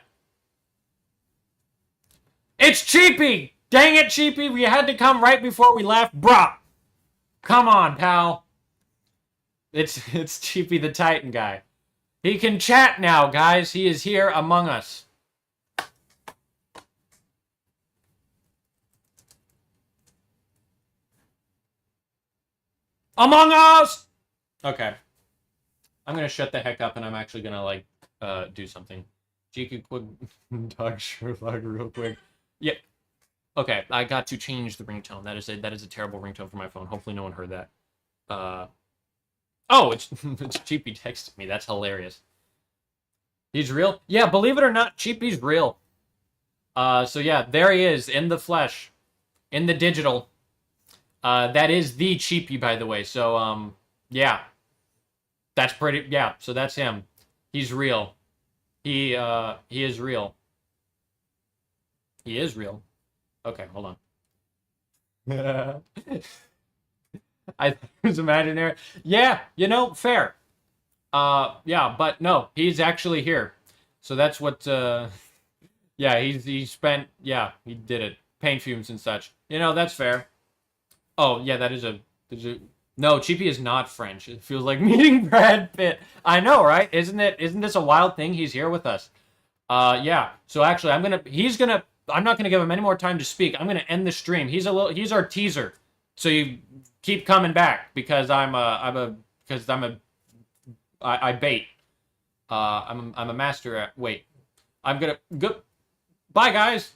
It's Cheapy! Dang it, Cheapy! We had to come right before we left. Bruh! Come on, pal. It's Cheapy the Titan guy. He can chat now, guys. He is here among us. Among us! Okay. I'm gonna shut the heck up and I'm actually gonna do something. GQ quick dog Sherlock real quick. Yeah. Okay, I got to change the ringtone. That is a terrible ringtone for my phone. Hopefully no one heard that. Oh, it's Cheapy texted me. That's hilarious. He's real? Yeah, believe it or not, Cheapy's real. So yeah, there he is in the flesh, in the digital. That is the Cheapy, by the way. So yeah. That's pretty, yeah, so that's him. He's real. He is real. He is real. Okay, hold on. I was imaginary. Yeah, fair. Yeah, but no, he's actually here. So that's what, yeah, he spent, yeah, he did it. Paint fumes and such. That's fair. Oh, yeah, there's a... No, Cheapy is not French. It feels like meeting Brad Pitt. I know, right? Isn't this a wild thing? He's here with us. Yeah. So actually, I'm not gonna give him any more time to speak. I'm gonna end the stream. He's our teaser. So you keep coming back because I bait. I'm a master at, wait. I'm gonna go. Bye, guys.